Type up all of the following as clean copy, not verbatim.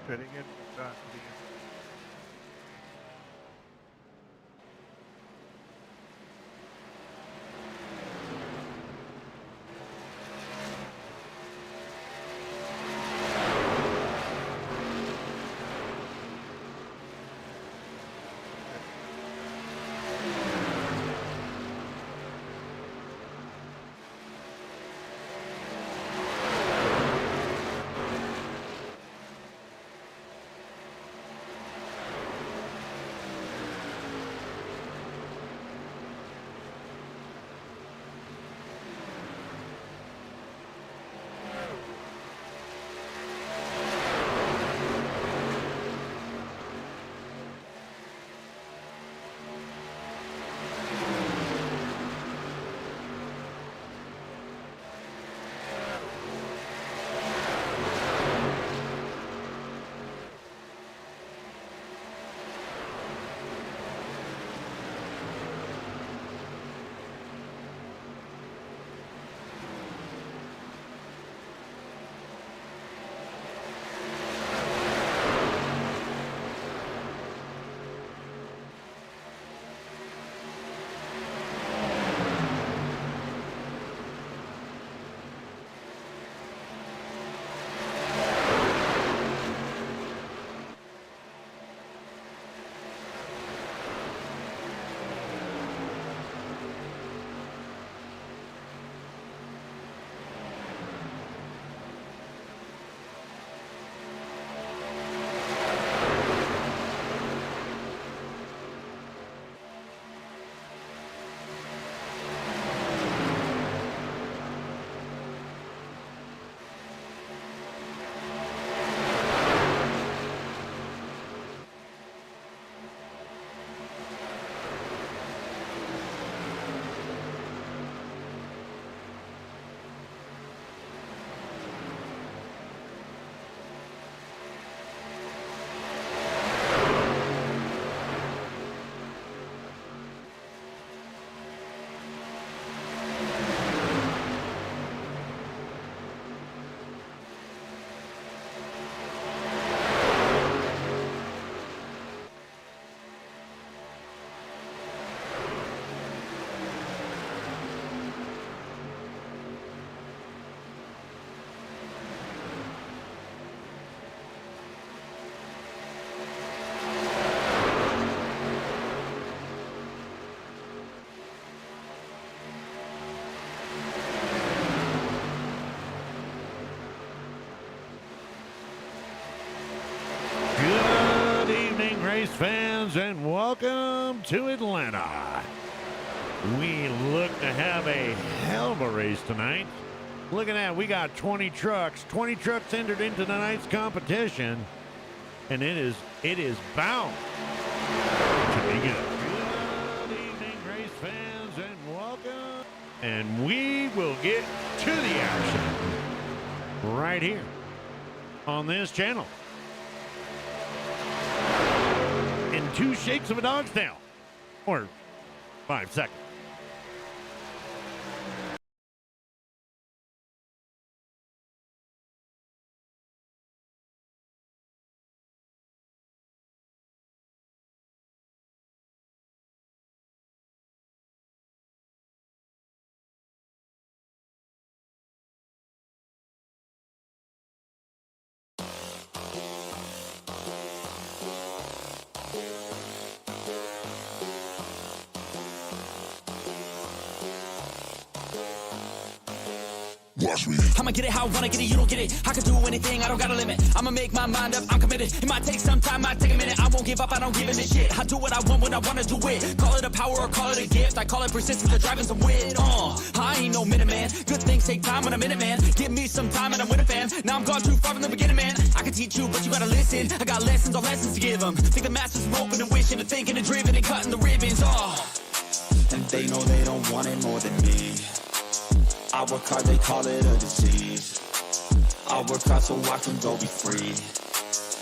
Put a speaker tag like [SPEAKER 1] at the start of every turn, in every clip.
[SPEAKER 1] Pitting it back to the
[SPEAKER 2] race fans, and welcome to Atlanta. We look to have a hell of a race tonight. Look at that, we got 20 trucks. 20 trucks entered into tonight's competition, and it is bound to be good. Good evening, race fans, and welcome. And we will get to the action right here on this channel. In 2 shakes of a dog's tail, or 5 seconds.
[SPEAKER 3] Watch me. I'ma get it how I wanna get it, you don't get it. I can do anything, I don't got a limit. I'ma make my mind up, I'm committed. It might take some time, might take a minute. I won't give up, I don't give in a shit. I do what I want when I wanna do it. Call it a power or call it a gift. I call it persistence or driving some wit. I ain't no minute man. Good things take time when I'm in it, man. Give me some time and I'm with a fam. Now I'm gone too far from the beginning, man. I can teach you, but you gotta listen. I got lessons, all lessons to give them. Think the masters are open and wishing and thinking and driven and cutting the ribbons. And they know they don't want it more than me. I work hard, they call it a disease. I work hard so I can go be free.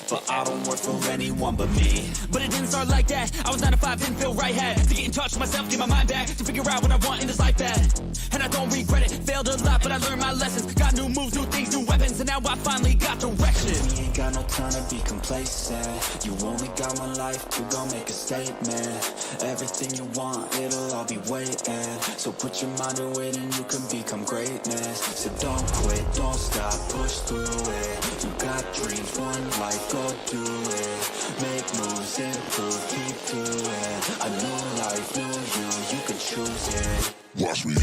[SPEAKER 3] But I don't work for anyone but me. But it didn't start like that. I was 9 to 5, didn't feel right. Had to get in touch with myself, get my mind back, to figure out what I want in this life bad. And I don't regret it, failed a lot, but I learned my lessons. Got new moves, new things, new weapons, and now I finally got direction. We ain't got no time time to be complacent. You only got one life to go make a statement. Everything you want, it'll all be waiting. So put your mind to it and you can become greatness. So don't quit, don't stop, push through it. You got dreams, one life, go do it. Make moves, improve, keep doing. A new life, new you can choose it.
[SPEAKER 1] Watch me.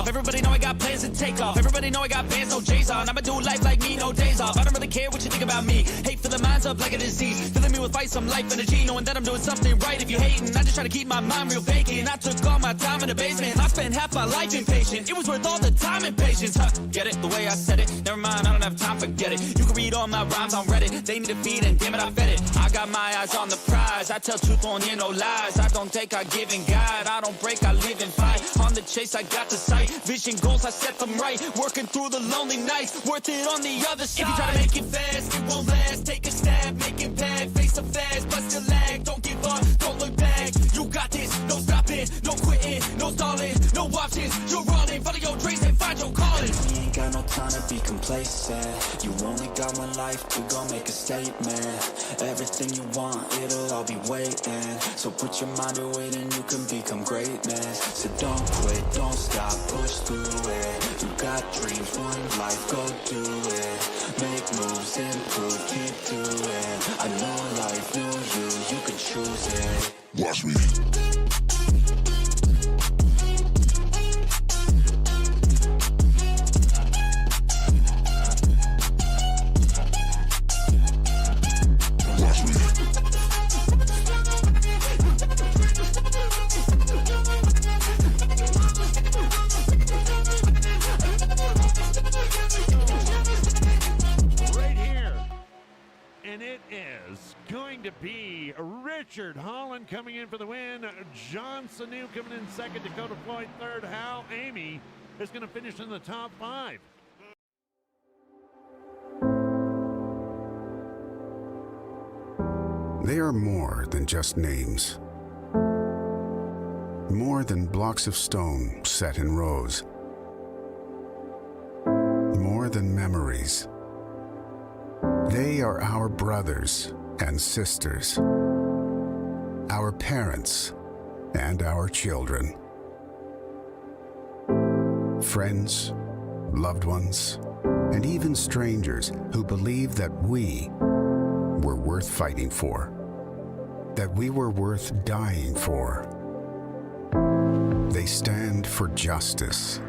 [SPEAKER 3] Everybody know I got plans to take off. Everybody know I got bands, no J's on. I'ma do life like me, no days off. I don't really care what you think about me. Hate for the minds up like a disease. Filling me with fight, some life energy. Knowing that I'm doing something right. If you hating, I just try to keep my mind real vacant. I took all my time in the basement. I spent half my life impatient. It was worth all the time and patience. Huh, get it? The way I said it. Never mind, I don't have time, forget it. You can read all my rhymes on Reddit. They need to feed and damn it, I fed it. I got my eyes on the prize. I tell truth, won't hear no lies. I don't take, I give and guide. I don't break, I live and fight. On the chase, I got the sight. Vision goals, I set them right. Working through the lonely nights, worth it on the other side. If you try to make it fast, it won't last. Take a stab, make it bad. Face the fast, but still lag. Don't give up, don't look back. You got this, no stopping, no quitting, no stalling, no options. You're running, follow your dreams and find your calling. You ain't got no time to be complacent. You only got one life to go make a statement. Everything you want, it'll all be waiting. So put your mind to it and you can become greatness. So don't quit, don't stop, push through it. You got dreams, one life, go do it. Make moves, improve, keep doing. A new life, new you can choose it.
[SPEAKER 1] Watch me.
[SPEAKER 2] To be Richard Holland coming in for the win. John Sanu coming in second. Dakota Floyd third. Hal Amy is going to finish in the top 5.
[SPEAKER 4] They are more than just names. More than blocks of stone set in rows. More than memories. They are our brothers and sisters, our parents and our children, friends, loved ones, and even strangers who believe that we were worth fighting for, that we were worth dying for. They stand for justice,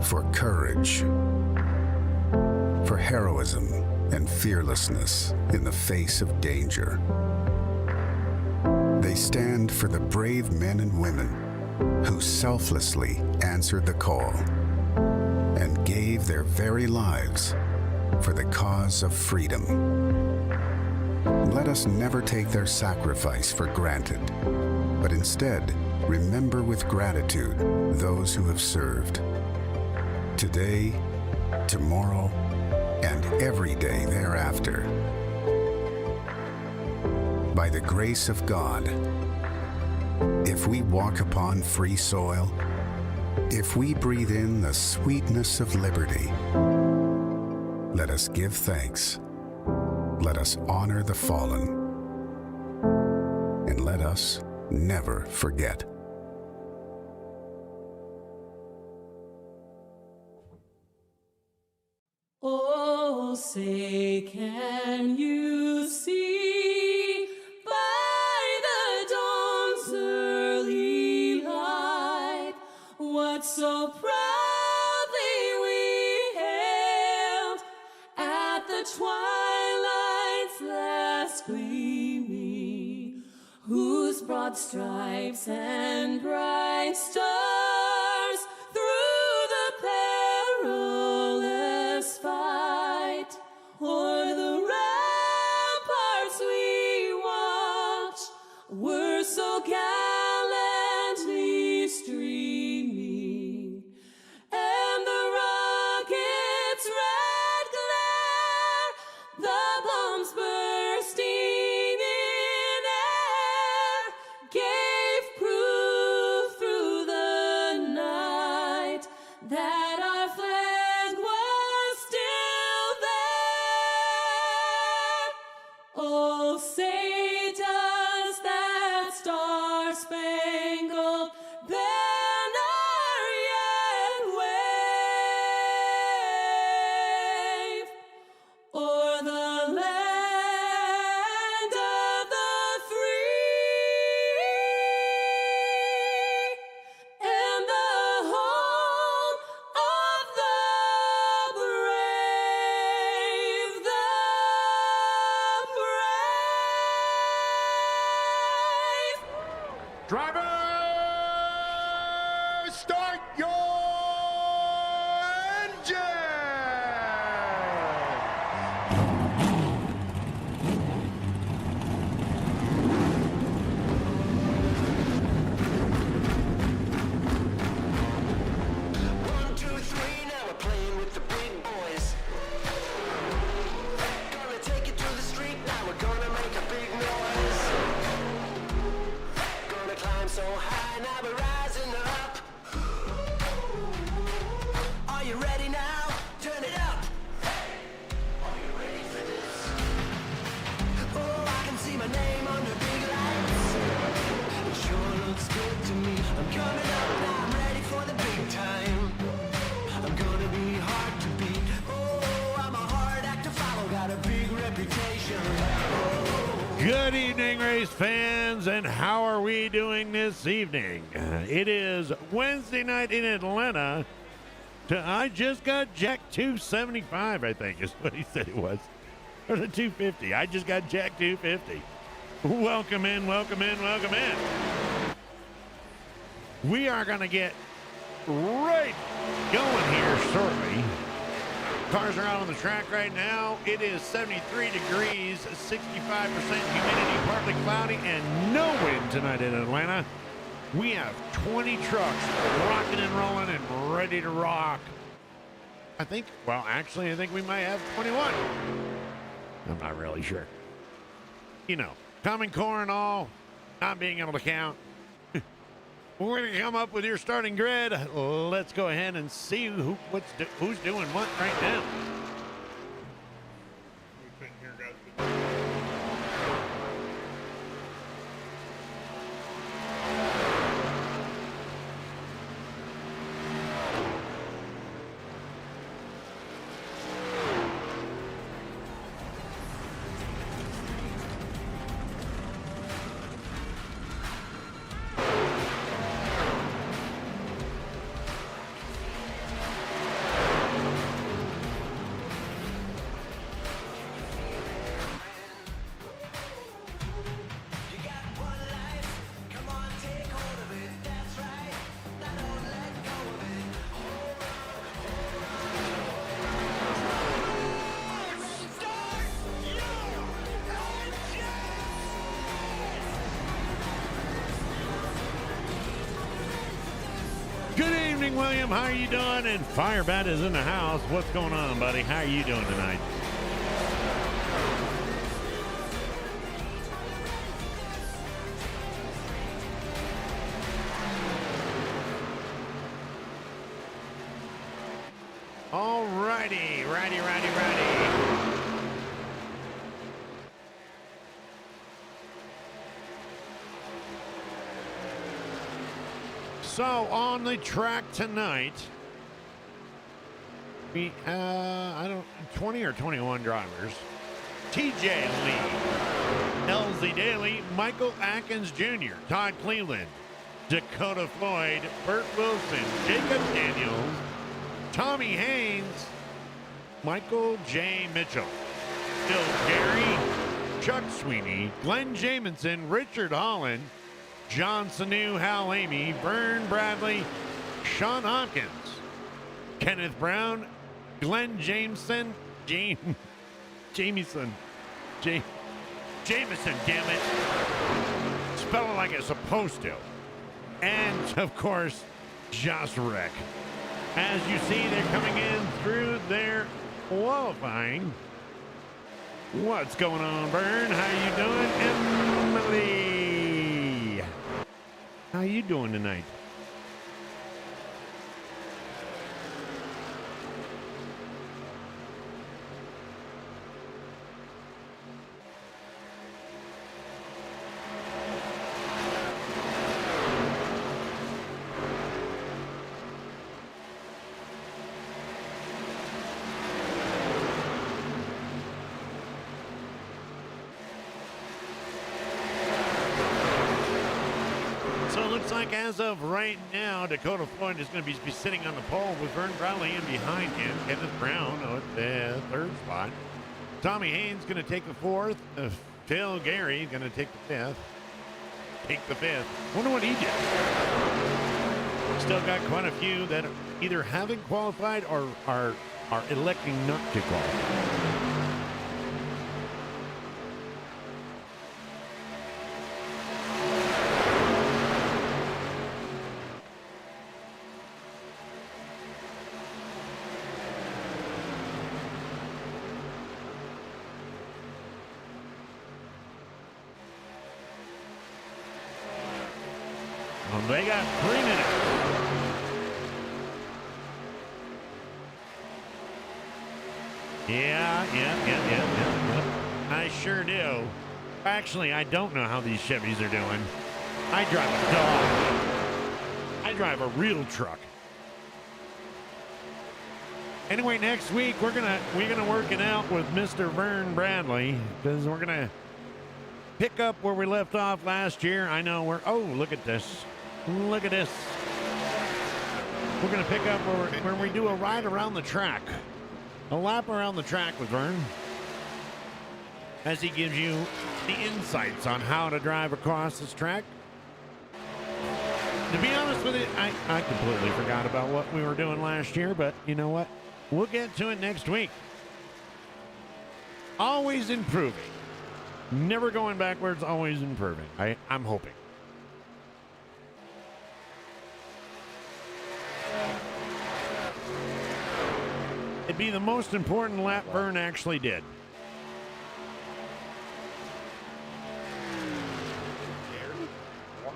[SPEAKER 4] for courage, for heroism and fearlessness in the face of danger. They stand for the brave men and women who selflessly answered the call and gave their very lives for the cause of freedom. Let us never take their sacrifice for granted, but instead remember with gratitude those who have served. Today, tomorrow, and every day thereafter. By the grace of God, if we walk upon free soil, if we breathe in the sweetness of liberty, let us give thanks, let us honor the fallen, and let us never forget.
[SPEAKER 5] Oh, say, can you see by the dawn's early light what so proudly we hailed at the twilight's last gleaming, whose broad stripes and bright stars through the perilous fight o'er the ramparts we watched were so gallant
[SPEAKER 2] Driver, start your engine!
[SPEAKER 1] One, two, three, now we're playing with the big boys. Gonna take it to the street, now we're gonna make a big noise. Gonna climb so high, now we're rising up. Are you ready now? Turn it up. Are you ready for this? Oh, I can see my name under big lights. It sure looks good to me. I'm coming up now, I'm ready for the big time. I'm gonna be hard to beat. Oh, I'm a hard act to follow, got a big reputation.
[SPEAKER 2] Good evening, race fans, and how are we doing this evening? It is Wednesday night in Atlanta. I just got jacked 275, I think is what he said it was. Or the 250. I just got jacked 250. Welcome in, welcome in, welcome in. We are going to get right going here shortly. Cars are out on the track right now. It is 73 degrees, 65% humidity, partly cloudy, and no wind tonight in Atlanta. We have 20 trucks rocking and rolling and ready to rock. I think we might have 21. I'm not really sure. You know, Common Core and all, not being able to count. We're going to come up with your starting grid. Let's go ahead and see who's doing what right now.
[SPEAKER 1] You got one life, come on, take hold of it. That's right, now don't let go of it. Start your
[SPEAKER 2] Good evening, William. How are you doing? And Firebat is in the house. What's going on, buddy? How are you doing tonight? All righty, righty. So on the track tonight, we 20 or 21 drivers. TJ Lee, LZ Daly, Michael Atkins Jr., Todd Cleveland, Dakota Floyd, Burt Wilson, Jacob Daniels, Tommy Haynes, Michael J. Mitchell, Phil Gary, Chuck Sweeney, Glenn Jamison, Richard Holland, John Sanu, Hal Amy, Vern Bradley, Sean Hopkins, Kenneth Brown, Glenn Jameson, Jameson, damn it. Spell it like it's supposed to. And, of course, Josh Rick. As you see, they're coming in through their qualifying. What's going on, Vern? How you doing? Emily, how you doing tonight? So it looks like as of right now, Dakota Floyd is going to be sitting on the pole with Vern Bradley in behind him. Kenneth Brown at the third spot. Tommy Haynes going to take the fourth. Phil Gary going to take the fifth. take the fifth. Wonder what he did. Still got quite a few that either haven't qualified or are electing not to qualify. Well, they got 3 minutes. Yeah. I sure do. Actually, I don't know how these Chevys are doing. I drive a Dodge. I drive a real truck. Anyway, next week we're gonna work it out with Mr. Vern Bradley because we're gonna pick up where we left off last year. I know oh, look at this. Look at this. We're going to pick up where we do a ride around the track. A lap around the track with Vern. As he gives you the insights on how to drive across this track. To be honest with you, I completely forgot about what we were doing last year, but you know what? We'll get to it next week. Always improving. Never going backwards, always improving. I'm hoping. It'd be the most important lap Vern actually did.
[SPEAKER 6] What?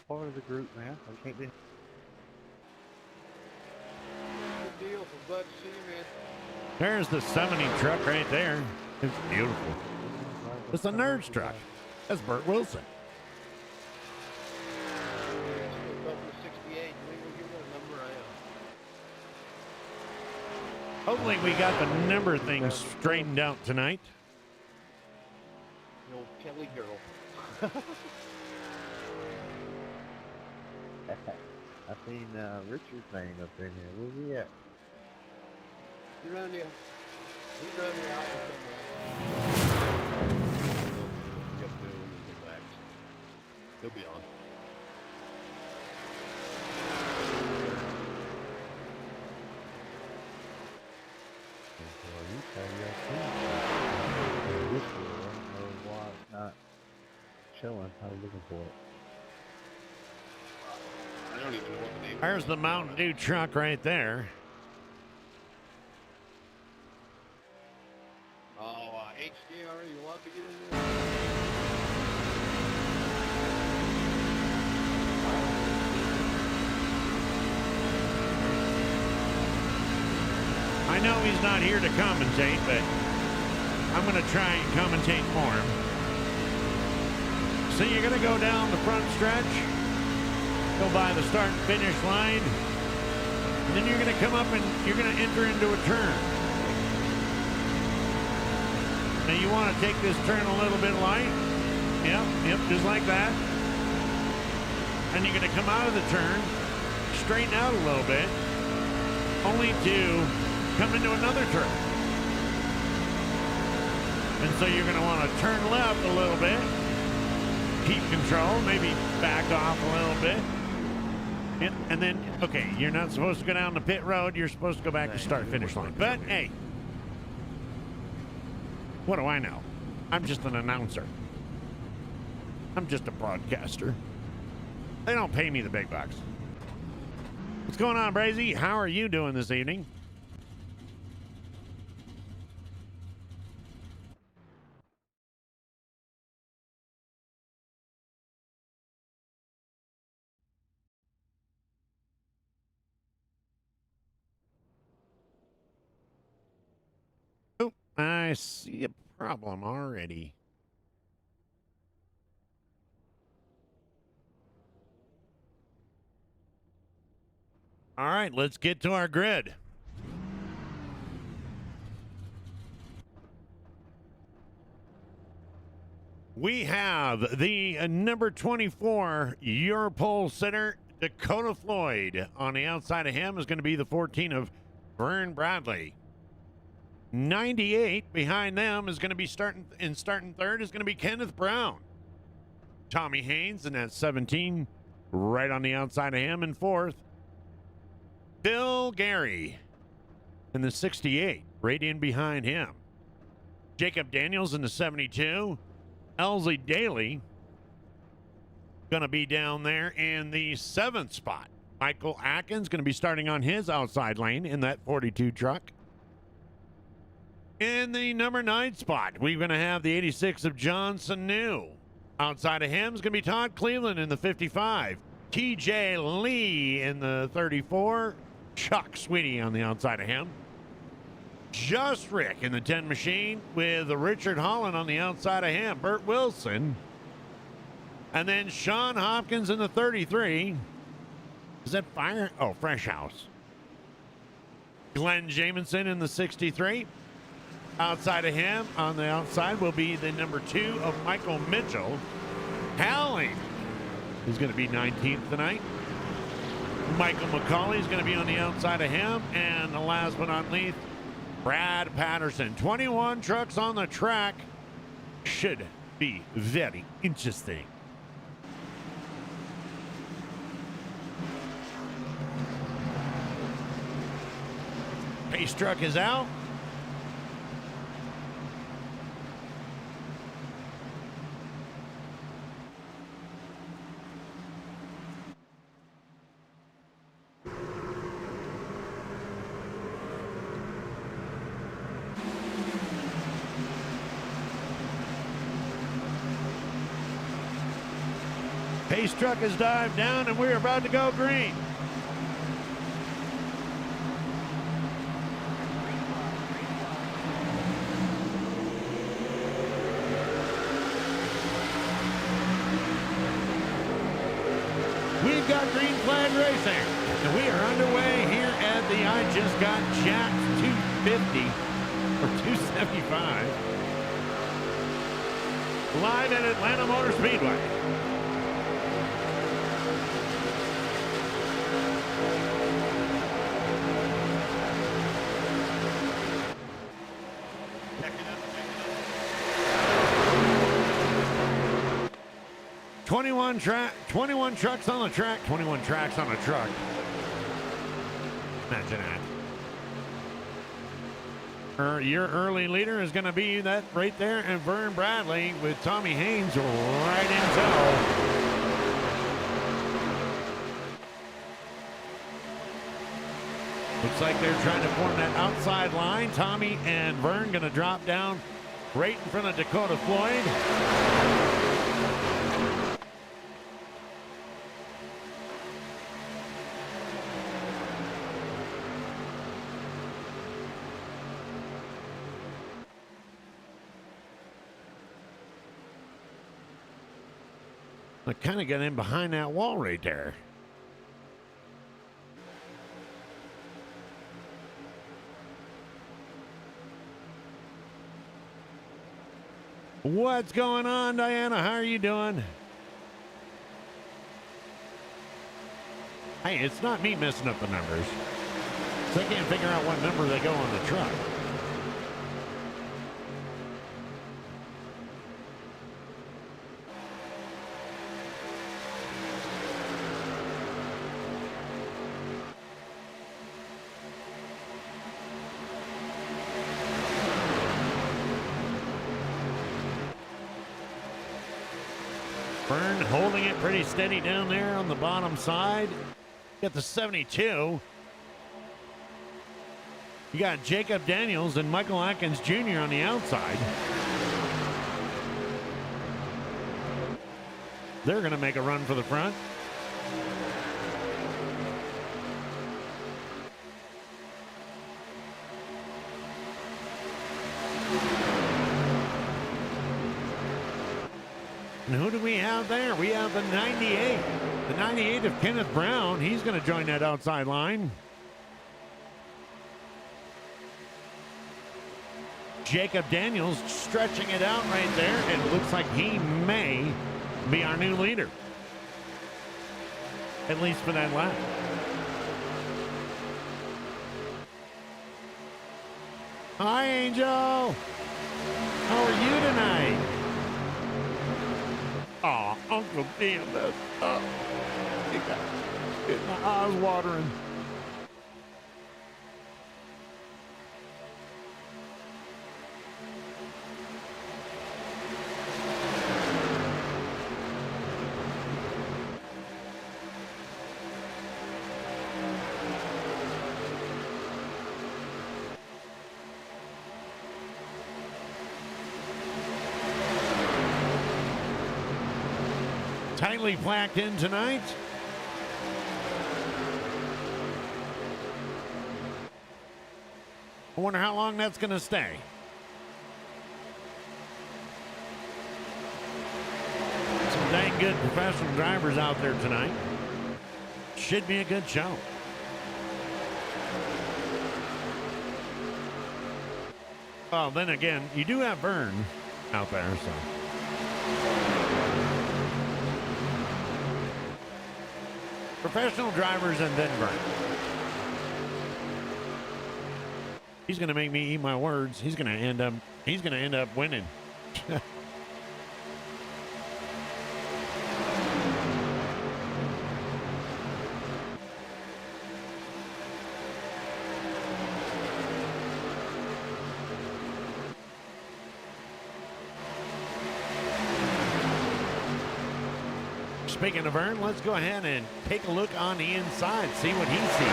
[SPEAKER 6] Part of the group, man. I can't be. Good deal. I'm glad to see you, man.
[SPEAKER 2] There's the 70 truck right there. It's beautiful. It's a Nerds truck. That's Burt Wilson. Hopefully we got the number thing straightened out tonight.
[SPEAKER 6] The old Kelly girl. I seen Richard's name up in here. Where's he at? He's around here. He's around the office somewhere. He'll be on. Not showing. I was looking for it. I don't even know what the name.
[SPEAKER 2] There's the Mountain Dew truck right there.
[SPEAKER 6] Oh, HDR, you want to get in there?
[SPEAKER 2] I know he's not here to commentate, but I'm going to try and commentate for him. So you're going to go down the front stretch, go by the start and finish line, and then you're going to come up and you're going to enter into a turn. Now you want to take this turn a little bit light. Yep, just like that. And you're going to come out of the turn, straighten out a little bit, only to come into another turn. And so you're going to want to turn left a little bit, keep control, maybe back off a little bit. Yep. And then, okay, you're not supposed to go down the pit road. You're supposed to go back to start finish line. But hey, what do I know? I'm just an announcer. I'm just a broadcaster. They don't pay me the big bucks. What's going on, Brazy? How are you doing this evening? Oh, I see a problem already. All right, let's get to our grid. We have the number 24 Europole center, Dakota Floyd. On the outside of him is going to be the 14 of Vern Bradley. 98 behind them is going to be starting third is going to be Kenneth Brown. Tommy Haynes in that 17, right on the outside of him in fourth. Phil Gary in the 68, right in behind him. Jacob Daniels in the 72. Elsie Daly going to be down there in the 7th spot. Michael Atkins going to be starting on his outside lane in that 42 truck. In the number 9 spot, we're going to have the 86 of John Sanu. Outside of him is going to be Todd Cleveland in the 55. TJ Lee in the 34. Chuck Sweeney on the outside of him. Just Rick in the 10 machine with Richard Holland on the outside of him. Burt Wilson. And then Sean Hopkins in the 33. Is that Fire? Oh, Fresh House. Glenn Jamison in the 63. Outside of him, on the outside, will be the number 2 of Michael Mitchell. Halling is going to be 19th tonight. Michael McCauley is going to be on the outside of him. And the last but not least, Brad Patterson. 21 trucks on the track. Should be very interesting. Pace truck is out. Pace truck has dived down and we're about to go green. We've got green flag racing, and we are underway here at the I Just Got Jacked 250 or 275 live at Atlanta Motor Speedway. Twenty-one trucks on the track, 21 tracks on a truck. Imagine that. Your early leader is going to be that right there, and Vern Bradley with Tommy Haynes right in tow. Looks like they're trying to form that outside line. Tommy and Vern going to drop down right in front of Dakota Floyd. I kind of got in behind that wall right there. What's going on, Diana? How are you doing? Hey, it's not me messing up the numbers. So I can't figure out what number they go on the truck. Byrne holding it pretty steady down there on the bottom side. Got the 72. You got Jacob Daniels and Michael Atkins Jr. on the outside. They're going to make a run for the front. And who do we have there? We have the 98. The 98 of Kenneth Brown. He's going to join that outside line. Jacob Daniels stretching it out right there. And it looks like he may be our new leader. At least for that lap. Hi, Angel. How are you tonight? Aw, Uncle Dan messed up. He got my eyes watering. Tightly packed in tonight. I wonder how long that's going to stay. Some dang good professional drivers out there tonight. Should be a good show. Well, then again, you do have Vern out there, so. Professional drivers and then Vern. He's going to make me eat my words. He's going to end up winning. Speaking of Vern, let's go ahead and take a look on the inside, see what he sees.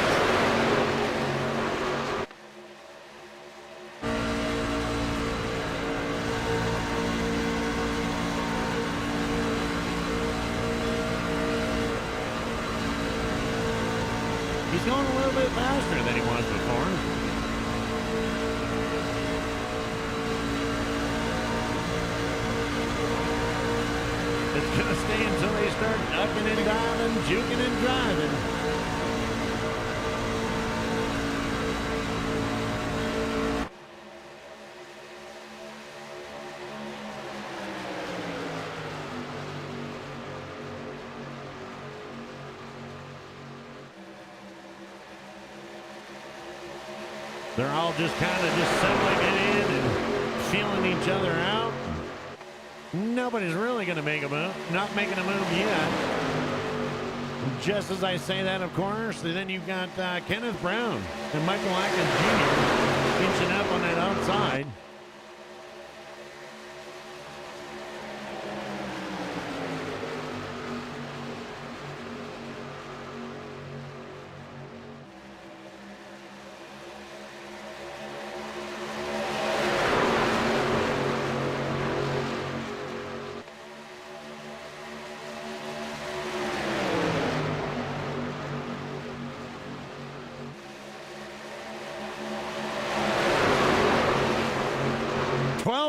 [SPEAKER 2] He's going a little bit faster than he was before. It's going to stay until they start ducking and diving, juking and driving. They're all just kind of just settling it in and feeling each other out. Nobody's really going to make a move. Not making a move yet. Just as I say that, of course, then you've got Kenneth Brown and Michael Atkins Jr. inching up on that outside.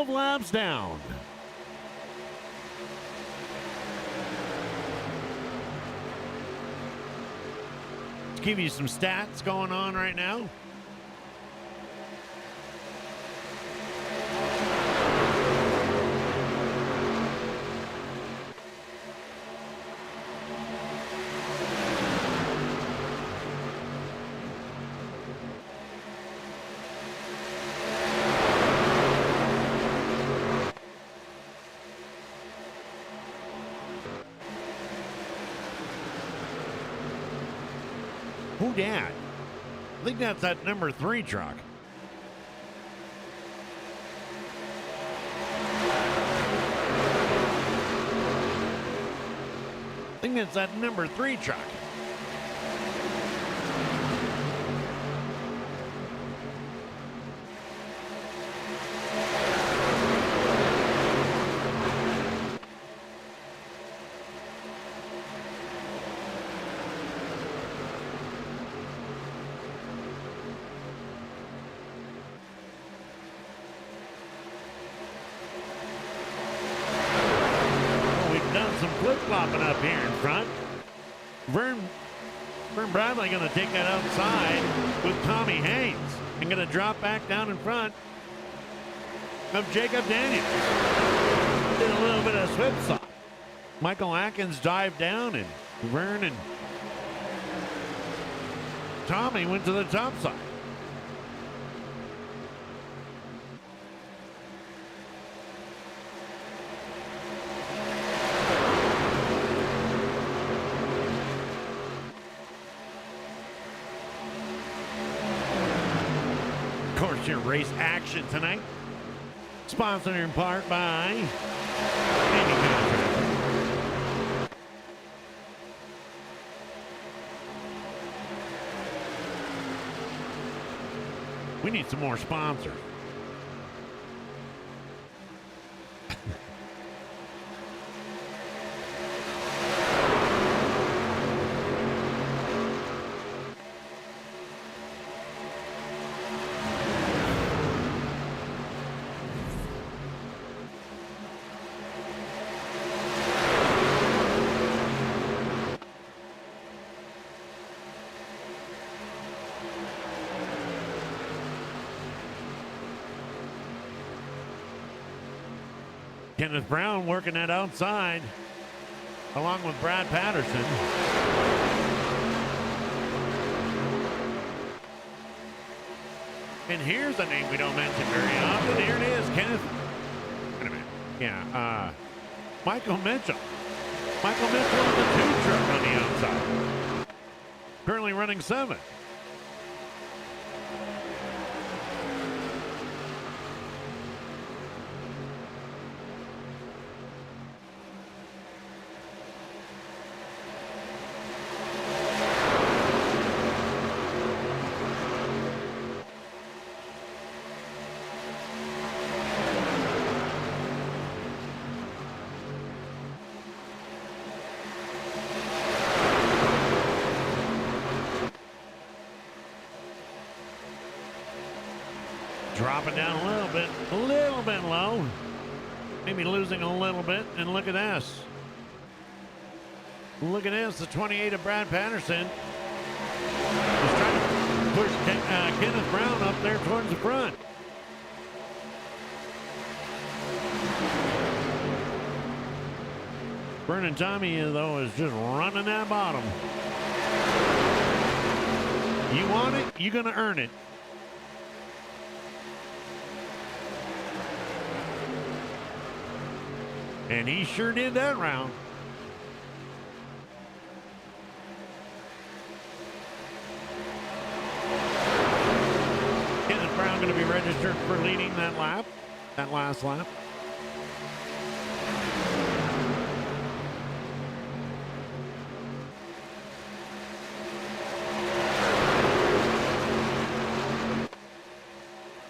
[SPEAKER 2] Laps down. Let's give you some stats going on right now. Who dat? I think that's that number 3 truck. I think it's that number 3 truck. Flip-flopping up here in front. Vern Bradley going to take that outside with Tommy Haynes and going to drop back down in front of Jacob Daniels. Did a little bit of whipsaw. Michael Atkins dived down and Vern and Tommy went to the top side. your race action tonight. Sponsored in part by Andy Contract. We need some more sponsors. Kenneth Brown working that outside along with Brad Patterson. And here's a name we don't mention very often. Here it is, Kenneth. Wait a minute. Yeah, Michael Mitchell. Michael Mitchell is the 2 truck on the outside. Currently running 7. Dropping down a little bit low. Maybe losing a little bit. And look at this. Look at this, the 28 of Brad Patterson. He's trying to push Kenneth Brown up there towards the front. Vernon Tommy, though, is just running that bottom. You want it, you're going to earn it. And he sure did that round. Kenneth Brown going to be registered for leading that lap, that last lap.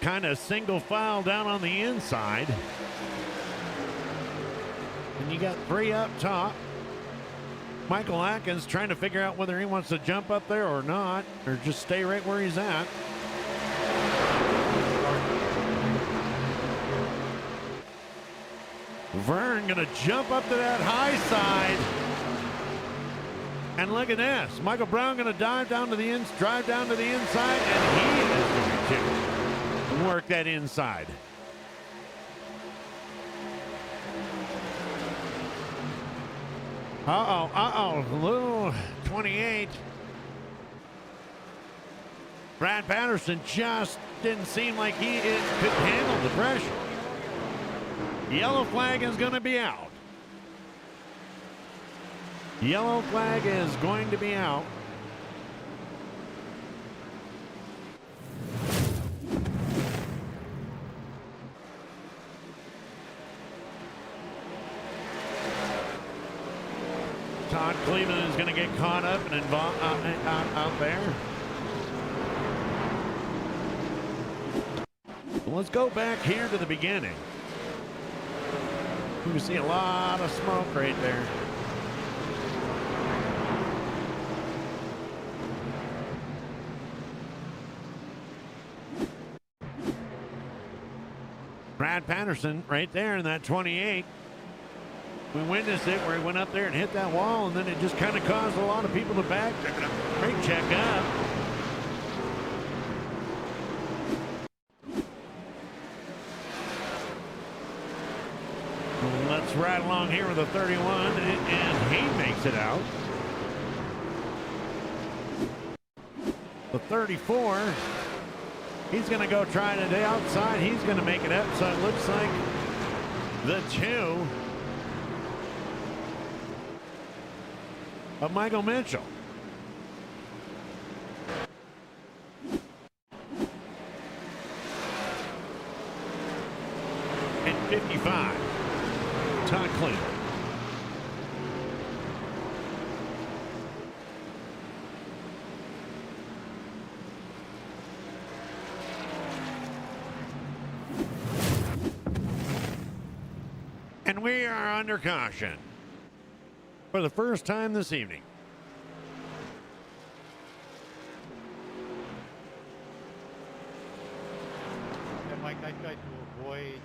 [SPEAKER 2] Kind of single file down on the inside. And you got 3 up top. Michael Atkins trying to figure out whether he wants to jump up there or not, or just stay right where he's at. Vern gonna jump up to that high side. And look at this. Michael Brown gonna drive down to the inside, and he is going to work that inside. Little 28. Brad Patterson just didn't seem like he could handle the pressure. Yellow flag is going to be out. Yellow flag is going to be out. Todd Cleveland is going to get caught up and involved out there. Let's go back here to the beginning. You can see a lot of smoke right there. Brad Patterson right there in that 28. We witnessed it where he went up there and hit that wall, and then it just kind of caused a lot of people to brake check up. Let's ride along here with a 31, and he makes it out. The 34, he's going to go try to the outside. He's going to make it up, so it looks like the 2 of Michael Mitchell. 55. Todd Cleveland. And we are under caution for the first time this evening.
[SPEAKER 6] And Mike, I tried to avoid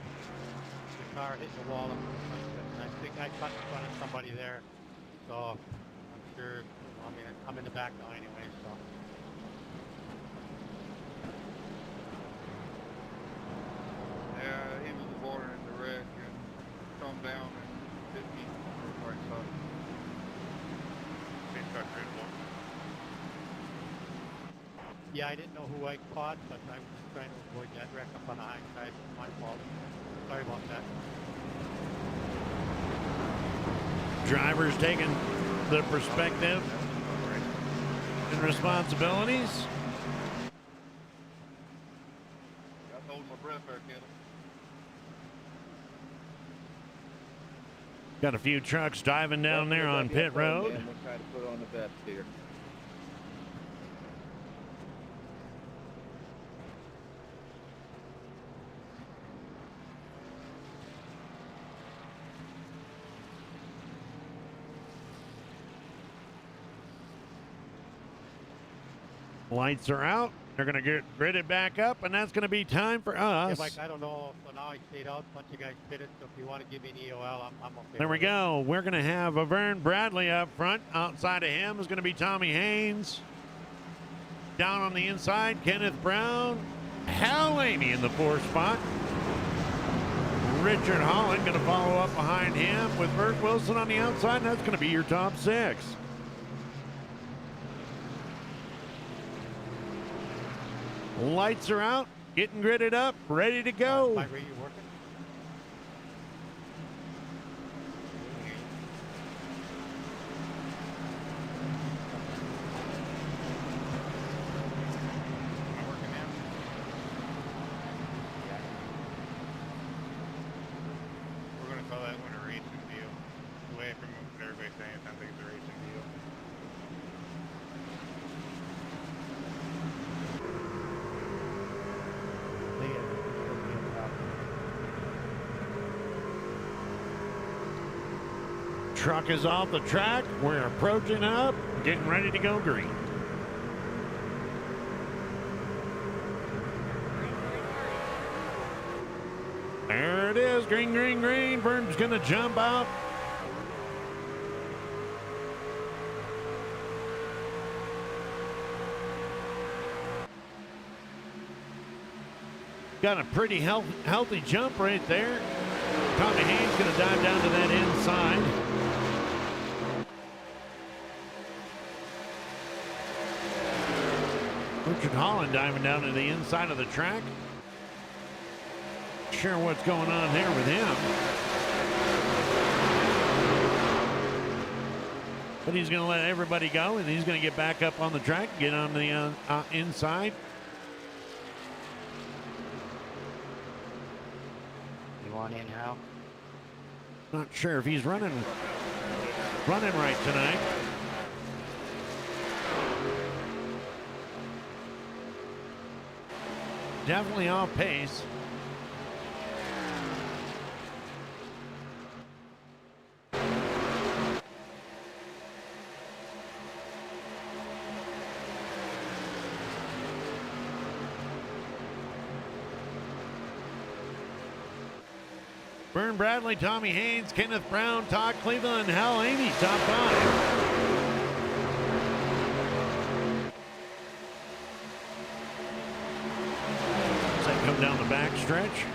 [SPEAKER 6] the car hitting the wall, and I think I cut in front of somebody there. So I'm sure, I mean, I'm in the back now anyway, so.
[SPEAKER 7] Yeah, he was avoiding the wreck and come down and hit me. Right side. Big truck red one.
[SPEAKER 6] Yeah, I didn't know who I caught, but I was trying to avoid that wreck up on the high side. My fault. Sorry about that.
[SPEAKER 2] Drivers taking the perspective and responsibilities.
[SPEAKER 7] Got to hold my breath back in.
[SPEAKER 2] Got a few trucks diving down there on pit road.
[SPEAKER 7] We'll try to put on the best here.
[SPEAKER 2] Lights are out. They're going to get gridded back up, and that's going to be time for us.
[SPEAKER 6] Yeah, Mike, I don't know. So now I stayed out. A bunch of guys pitted. So if you want to give me an EOL, I'm okay.
[SPEAKER 2] There we
[SPEAKER 6] with it.
[SPEAKER 2] go. We're going to have a Vern Bradley up front. Outside of him is going to be Tommy Haynes. Down on the inside, Kenneth Brown. Hal Amy in the 4th spot. Richard Holland going to follow up behind him with Bert Wilson on the outside, and that's going to be your top 6. Lights are out, getting gridded up, ready to go.
[SPEAKER 6] Mike, are you working? Am I working now?
[SPEAKER 7] We're going to call that one a racing deal. The way from what everybody's saying, it sounds like it's a racing deal.
[SPEAKER 2] Truck is off the track. We're approaching up, getting ready to go green. There it is, green, green, green. Vern's gonna jump out. Got a pretty healthy jump right there. Tommy Haynes gonna dive down to that inside. Richard Holland diving down to the inside of the track. Sure what's going on there with him. But he's going to let everybody go, and he's going to get back up on the track, get on the inside.
[SPEAKER 6] You want in, Hal?
[SPEAKER 2] Not sure if he's running right tonight. Definitely off pace. Vern Bradley, Tommy Haynes, Kenneth Brown, Todd Cleveland, and Hal Amy, top 5. Come down the back stretch.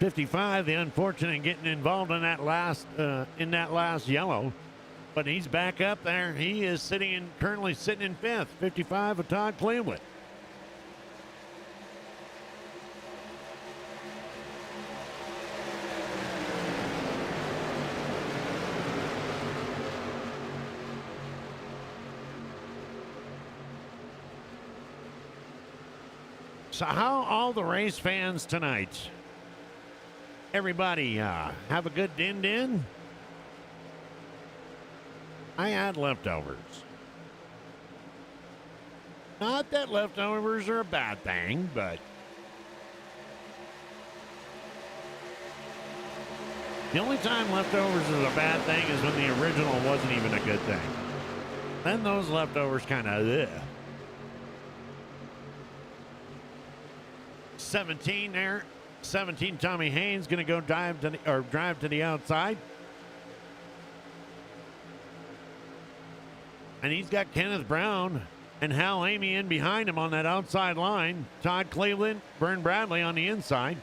[SPEAKER 2] 55, the unfortunate getting involved in that last yellow, but he's back up there. He is currently sitting in fifth. 55 of Todd Cleveland. So how all the race fans tonight? Everybody have a good din-din? I had leftovers. Not that leftovers are a bad thing, but the only time leftovers is a bad thing is when the original wasn't even a good thing. Then those leftovers kind of, ugh. 17 there. 17 Tommy Haynes going to go drive to the outside. And he's got Kenneth Brown and Hal Amy in behind him on that outside line. Todd Cleveland, Vern Bradley on the inside.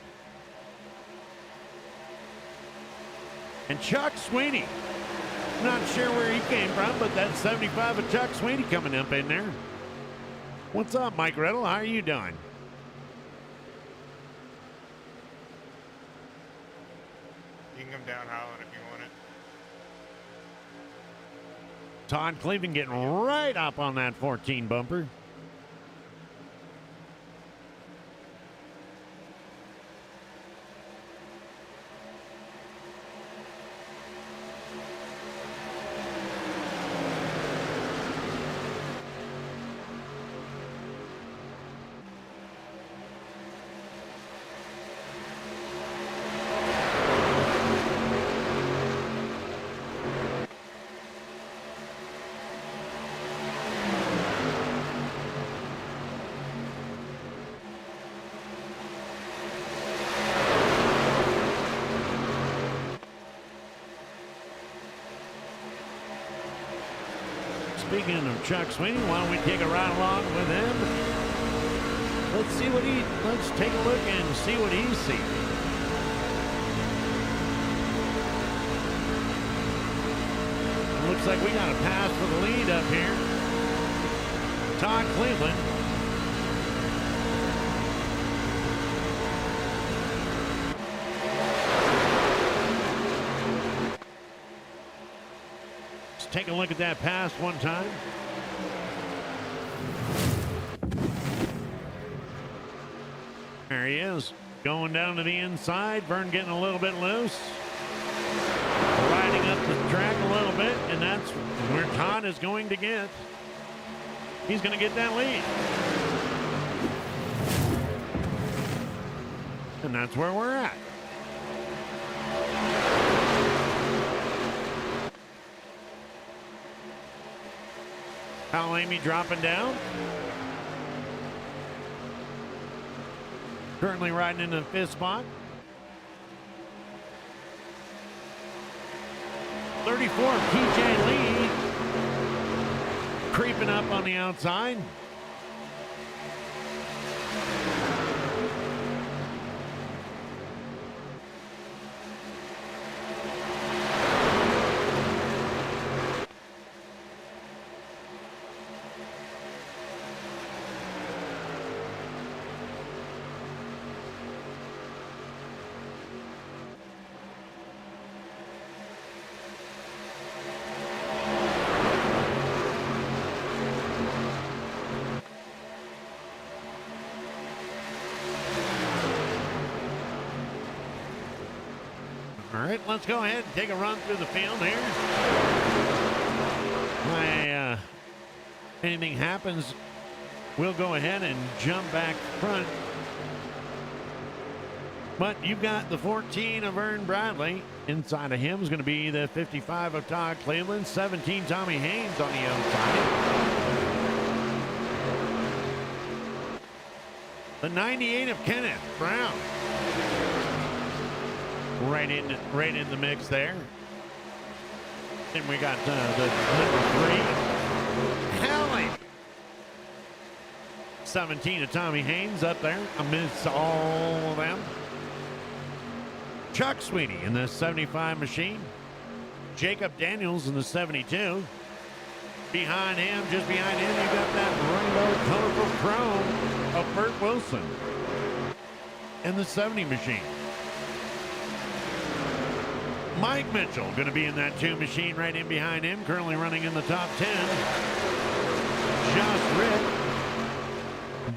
[SPEAKER 2] And Chuck Sweeney. Not sure where he came from, but that's 75 of Chuck Sweeney coming up in there. What's up, Mike Riddle? How are you doing?
[SPEAKER 7] You can come down howling if you want it.
[SPEAKER 2] Todd Cleveland getting right up on that 14 bumper. Speaking of Chuck Sweeney, why don't we take a ride along with him? Let's take a look and see what he's seeing. Looks like we got a pass for the lead up here. Todd Cleveland. Take a look at that pass one time. There he is, going down to the inside. Vern getting a little bit loose. Riding up the track a little bit, and that's where Todd is going to get. He's going to get that lead. And that's where we're at. Hal Amy dropping down. Currently riding in the fifth spot. 34, PJ Lee. Creeping up on the outside. All right, let's go ahead and take a run through the field here. Anything happens, we'll go ahead and jump back front. But you've got the 14 of Vern Bradley. Inside of him is going to be the 55 of Todd Cleveland. 17 Tommy Haynes on the outside. The 98 of Kenneth Brown. Right in the mix there. Then we got the number 3, Hallie. 17 of Tommy Haynes up there amidst all of them. Chuck Sweeney in the 75 machine. Jacob Daniels in the 72. Behind him, just behind him, you got that rainbow colorful chrome of Burt Wilson in the 70 machine. Mike Mitchell going to be in that 2 machine right in behind him, currently running in the top 10.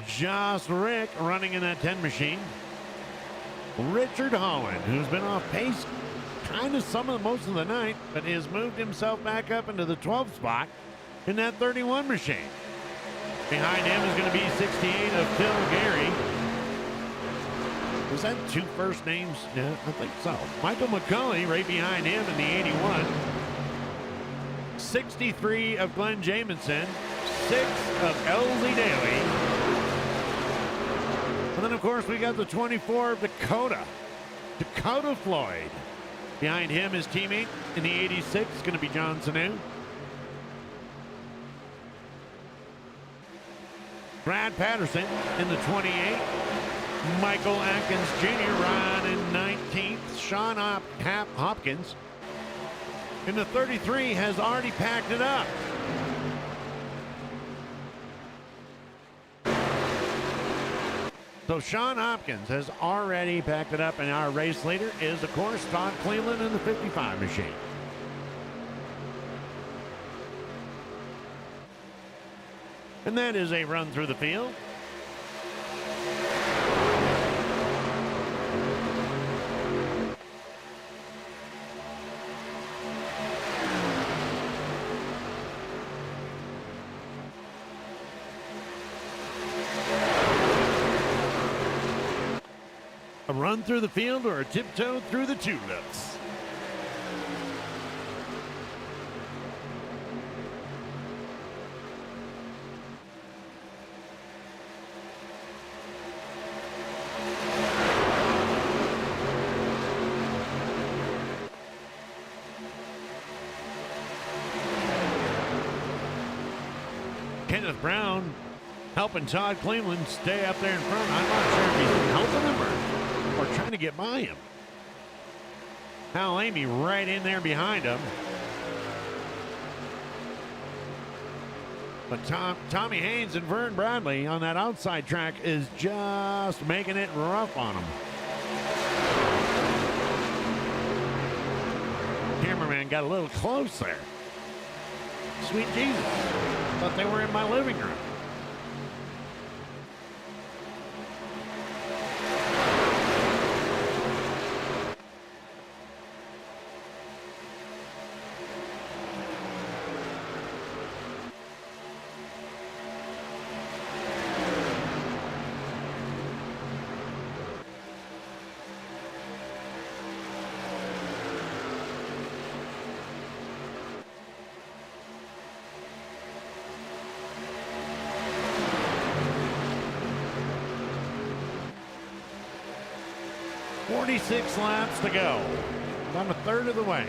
[SPEAKER 2] Josh Rick running in that 10 machine. Richard Holland, who's been off pace kind of most of the night, but has moved himself back up into the 12th spot in that 31 machine. Behind him is going to be 68 of Phil Gary. Was that 2 first names? Yeah, I think so. Michael McCulley right behind him in the 81. 63 of Glenn Jamison. 6 of Elsie Daly. And then, of course, we got the 24 of Dakota Floyd. Behind him, his teammate in the 86 is going to be John Sanu. Brad Patterson in the 28. Michael Atkins Jr. riding in 19th. Sean Hopkins in the 33 has already packed it up. So Sean Hopkins has already packed it up, and our race leader is, of course, Todd Cleveland in the 55 machine. And that is a run through the field. A run through the field or a tiptoe through the tulips. Kenneth Brown helping Todd Cleveland stay up there in front. I'm not sure if he's helping him or trying to get by him. Hal Amy right in there behind him. But Tommy Haynes and Vern Bradley on that outside track is just making it rough on them. Cameraman got a little close there. Sweet Jesus. Thought they were in my living room. Six laps to go. About a third of the way.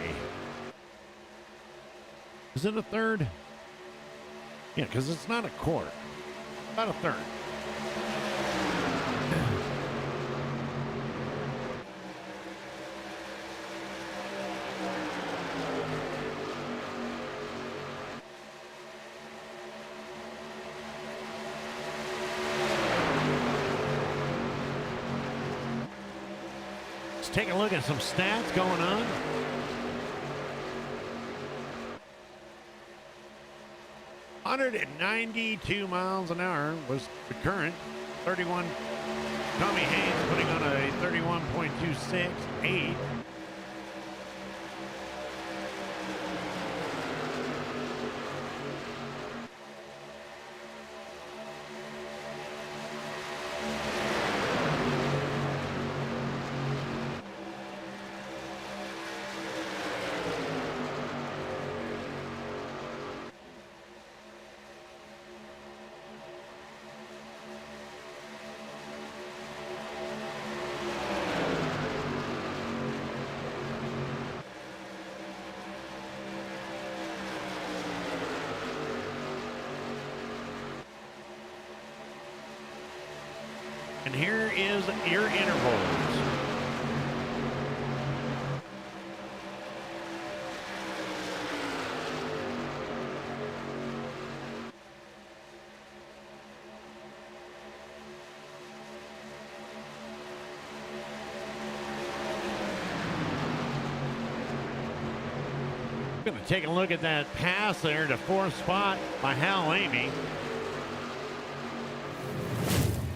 [SPEAKER 2] Is it a third? Yeah, because it's not a quarter. About a third. Take a look at some stats going on. $192 miles an hour was the current. 31. Tommy Haynes putting on a 31.268. And here is your intervals. Going to take a look at that pass there to fourth spot by Hal Amy.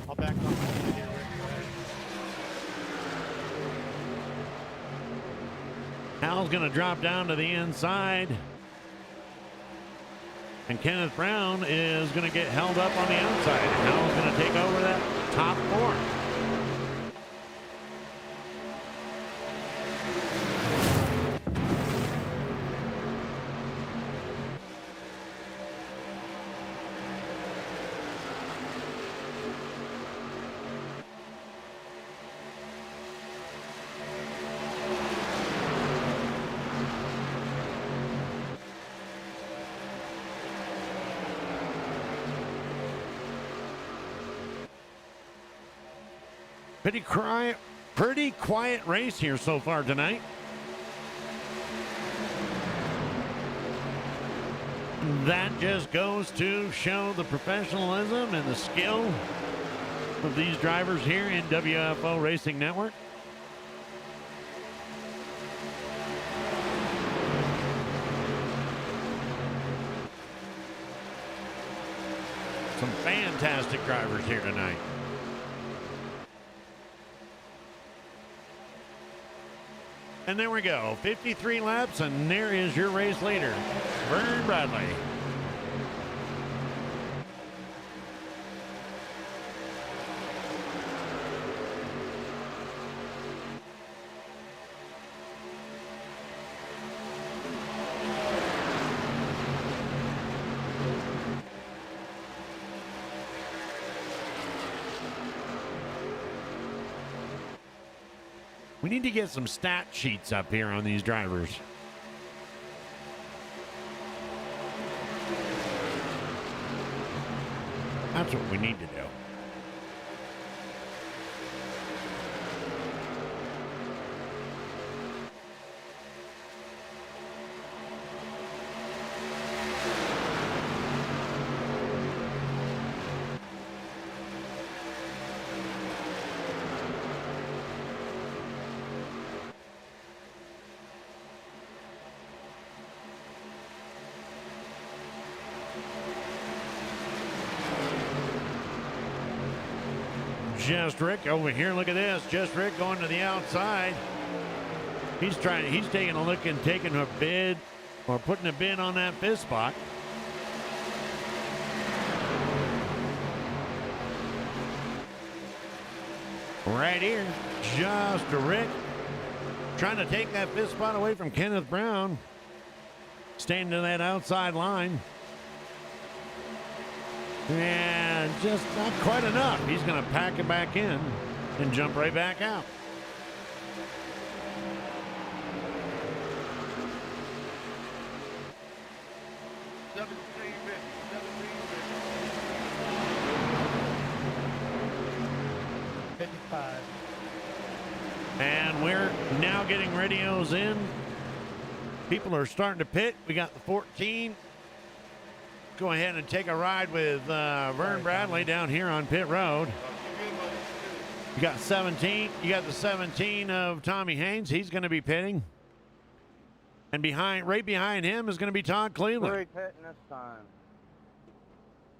[SPEAKER 6] I'll back up.
[SPEAKER 2] Hal's going to drop down to the inside. And Kenneth Brown is going to get held up on the outside. Hal's going to take over that top four. Pretty quiet race here so far tonight. That just goes to show the professionalism and the skill of these drivers here in WFO Racing Network. Some fantastic drivers here tonight. And there we go, 53 laps, and there is your race leader, Vern Bradley. We need to get some stat sheets up here on these drivers. That's what we need to do. Just Rick over here. Look at this. Just Rick going to the outside. He's taking a look and taking a bid or putting a bid on that fifth spot. Right here. Just Rick trying to take that fifth spot away from Kenneth Brown. Staying to that outside line. And just not quite enough. He's going to pack it back in and jump right back out. And we're now getting radios in. People are starting to pit. We got the 14. Go ahead and take a ride with Vern Bradley down here on pit road. You got 17. You got the 17 of Tommy Haynes. He's going to be pitting. And right behind him is going to be Todd Cleveland.
[SPEAKER 8] We're pitting this time.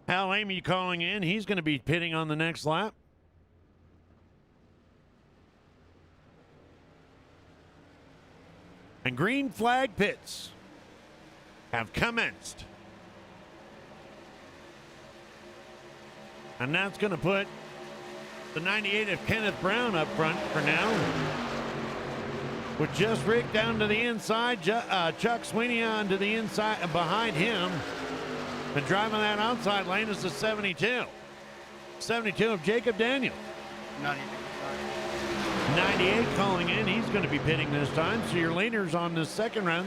[SPEAKER 2] Hal Amy calling in. He's going to be pitting on the next lap. And green flag pits have commenced. And that's going to put the 98 of Kenneth Brown up front for now. With Just Rick down to the inside, Chuck Sweeney on to the inside behind him. And driving that outside lane is the 72. 72 of Jacob Daniels. 98 calling in. He's going to be pitting this time. So your leaders on this second run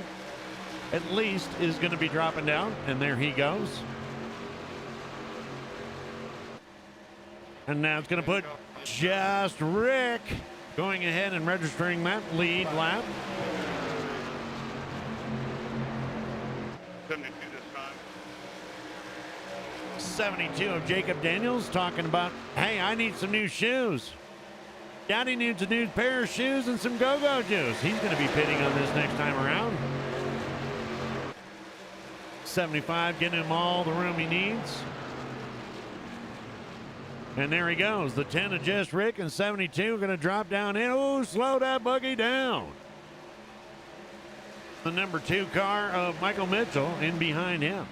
[SPEAKER 2] at least is going to be dropping down. And there he goes. And now it's going to put Just Rick going ahead and registering that lead lap.
[SPEAKER 7] 72 this time.
[SPEAKER 2] 72 of Jacob Daniels talking about, hey, I need some new shoes. Daddy needs a new pair of shoes and some go-go juice. He's going to be pitting on this next time around. 75 getting him all the room he needs. And there he goes. The 10 of Just Rick and 72 going to drop down in. Oh, slow that buggy down. The number 2 car of Michael Mitchell in behind him.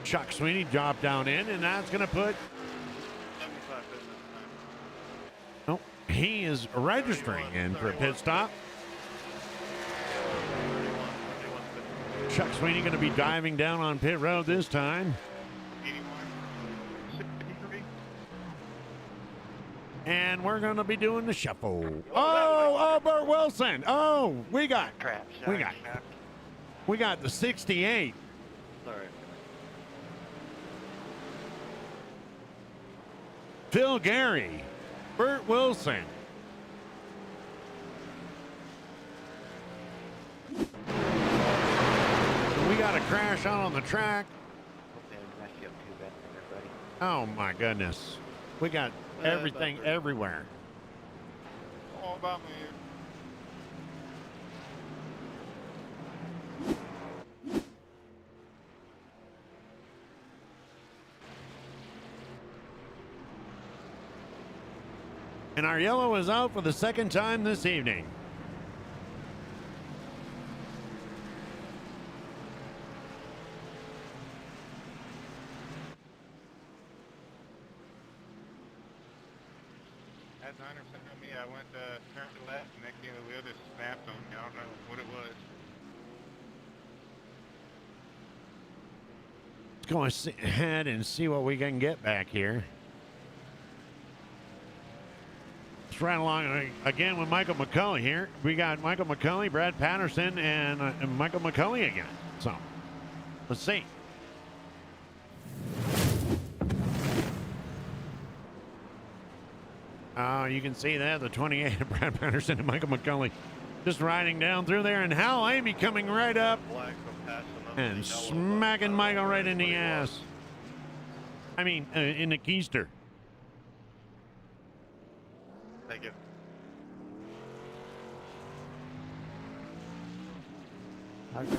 [SPEAKER 2] Chuck Sweeney dropped down in, and that's going to put.
[SPEAKER 7] 75 business time.
[SPEAKER 2] Oh, he is registering in for a pit stop.
[SPEAKER 7] 31,
[SPEAKER 2] Chuck Sweeney going to be diving down on pit road this time.
[SPEAKER 7] 81, 63.
[SPEAKER 2] And we're going to be doing the shuffle. Oh, Bert Wilson. Oh, we got the 68.
[SPEAKER 7] Sorry.
[SPEAKER 2] Phil Gary, Bert Wilson. We got a crash out on the track. Oh my goodness. We got everything everywhere.
[SPEAKER 7] All about me.
[SPEAKER 2] And our yellow is out for the second time this evening.
[SPEAKER 7] Had 9% on me. I went turned left, and next thing the wheel just snapped on me. I don't know what it was.
[SPEAKER 2] Let's go ahead and see what we can get back here. Let's ride along again with Michael McCulley here. We got Michael McCulley, Brad Patterson, and Michael McCulley again. So, let's see. You can see that, the 28 of Brad Patterson and Michael McCulley just riding down through there, and Hal Amy coming right up
[SPEAKER 7] Black will pass them up
[SPEAKER 2] and
[SPEAKER 7] the yellow,
[SPEAKER 2] smacking
[SPEAKER 7] but
[SPEAKER 2] Michael right
[SPEAKER 7] that's
[SPEAKER 2] in
[SPEAKER 7] what
[SPEAKER 2] the
[SPEAKER 7] it
[SPEAKER 2] ass.
[SPEAKER 7] was.
[SPEAKER 2] I mean, in the keister.
[SPEAKER 7] Thank you. Probably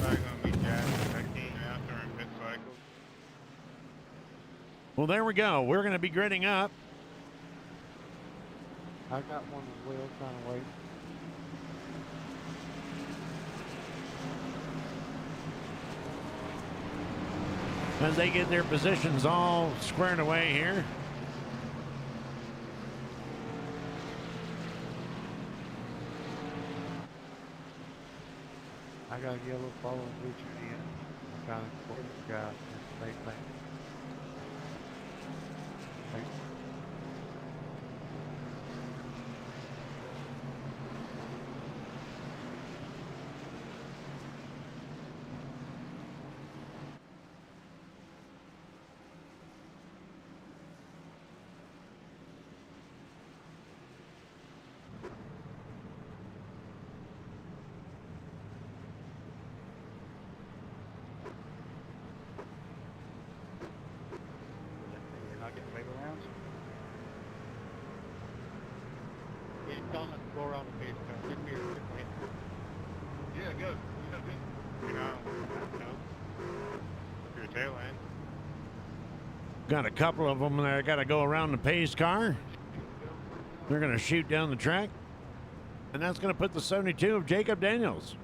[SPEAKER 7] gonna be Jack. I came out during pit cycle.
[SPEAKER 2] Well, there we go. We're going to be gridding up.
[SPEAKER 6] I got one of the wheels trying to wait.
[SPEAKER 2] As they get their positions all squared away here.
[SPEAKER 6] I got a yellow following blue tree in. I'm trying to support the guy. Late.
[SPEAKER 7] You're not getting wiggle rounds?
[SPEAKER 6] Yeah, tell him to go around the base car. Get me your
[SPEAKER 7] Yeah, good. You know, your tail end.
[SPEAKER 2] Got a couple of them that got to go around the pace car. They're going to shoot down the track. And that's going to put the 72 of Jacob Daniels.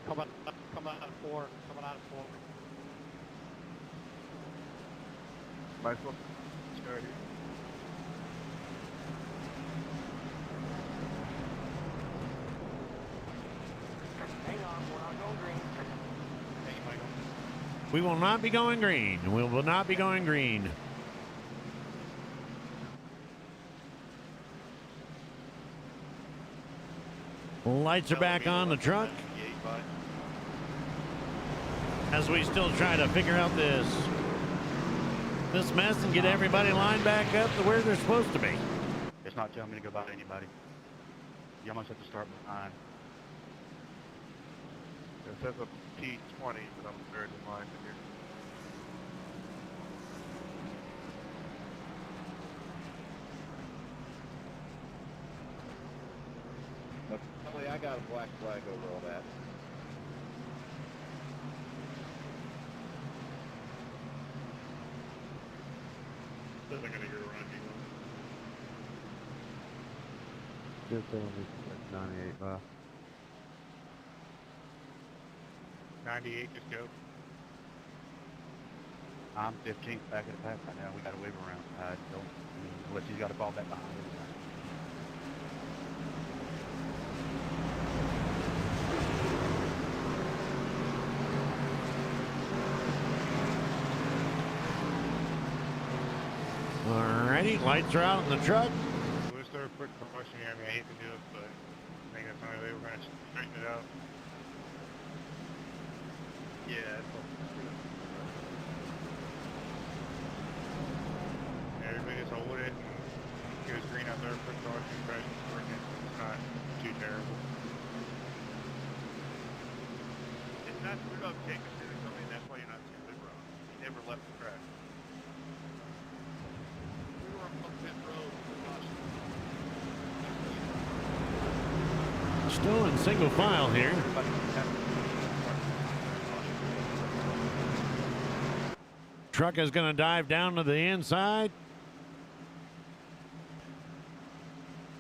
[SPEAKER 6] Coming out of four.
[SPEAKER 7] Might as well start here.
[SPEAKER 6] Hang on, we're not going green.
[SPEAKER 7] Hey, Michael.
[SPEAKER 2] We will not be going green. We will not be going green. Lights are back on the truck as we still try to figure out this mess and get everybody lined back up to where they're supposed to be.
[SPEAKER 8] It's not telling me to go by anybody. You almost have to start behind.
[SPEAKER 7] It says a P20, but I'm third in line here.
[SPEAKER 9] got a black flag over all that.
[SPEAKER 7] Still not gonna get around you.
[SPEAKER 8] Just only 98 left.
[SPEAKER 7] 98, just go.
[SPEAKER 8] I'm 15th back of the pack right now. We got to wave around. Unless he's got a ball back behind him.
[SPEAKER 2] Alrighty, lights are out on the truck.
[SPEAKER 7] We'll start a quick caution here. I mean, I hate to do it, but I think that's the only way we're gonna straighten it out.
[SPEAKER 9] Yeah, it's
[SPEAKER 7] Everybody just hold it and get us green out there, quick caution, crash before it gets, it's not too terrible.
[SPEAKER 9] It's not screwed up Jacob did it. I mean, that's why you're not seeing the road. He never left the track. We were on pit road.
[SPEAKER 2] Still in single file here. Truck is going to dive down to the inside.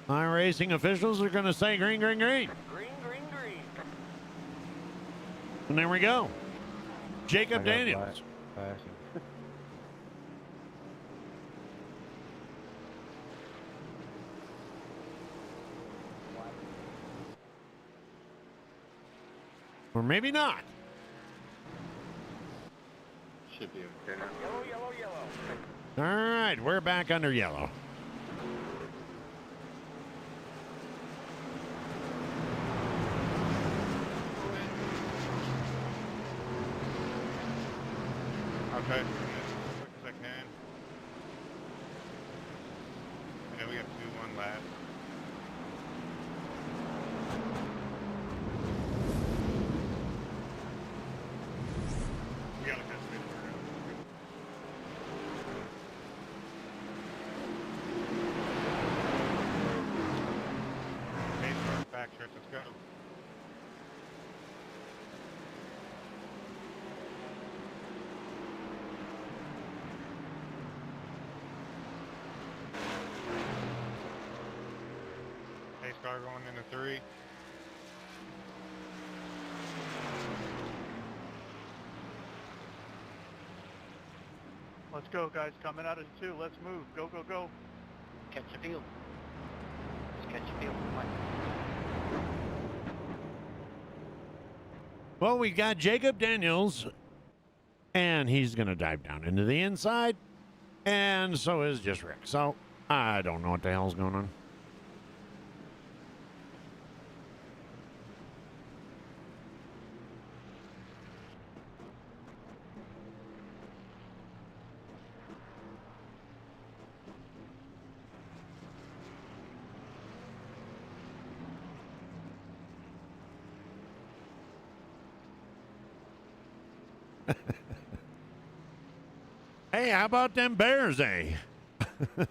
[SPEAKER 2] iRacing officials are going to say green, green, green.
[SPEAKER 1] Green, green, green.
[SPEAKER 2] And there we go. Jacob Daniels. Or maybe not.
[SPEAKER 9] Should be okay.
[SPEAKER 1] Yellow, yellow, yellow.
[SPEAKER 2] All right, we're back under yellow.
[SPEAKER 7] Okay, as quick as I can. I know we have 2-1 left. We gotta catch me around. Okay, start back shirts, let's go. Pace car going into 3.
[SPEAKER 8] Let's go, guys. Coming out of 2. Let's move. Go, go, go.
[SPEAKER 9] Catch the field. Just catch the field. Come on.
[SPEAKER 2] Well, we got Jacob Daniels, and he's going to dive down into the inside, and so is just Rick. So I don't know what the hell's going on. Hey, how about them Bears, eh?
[SPEAKER 7] Guess we'll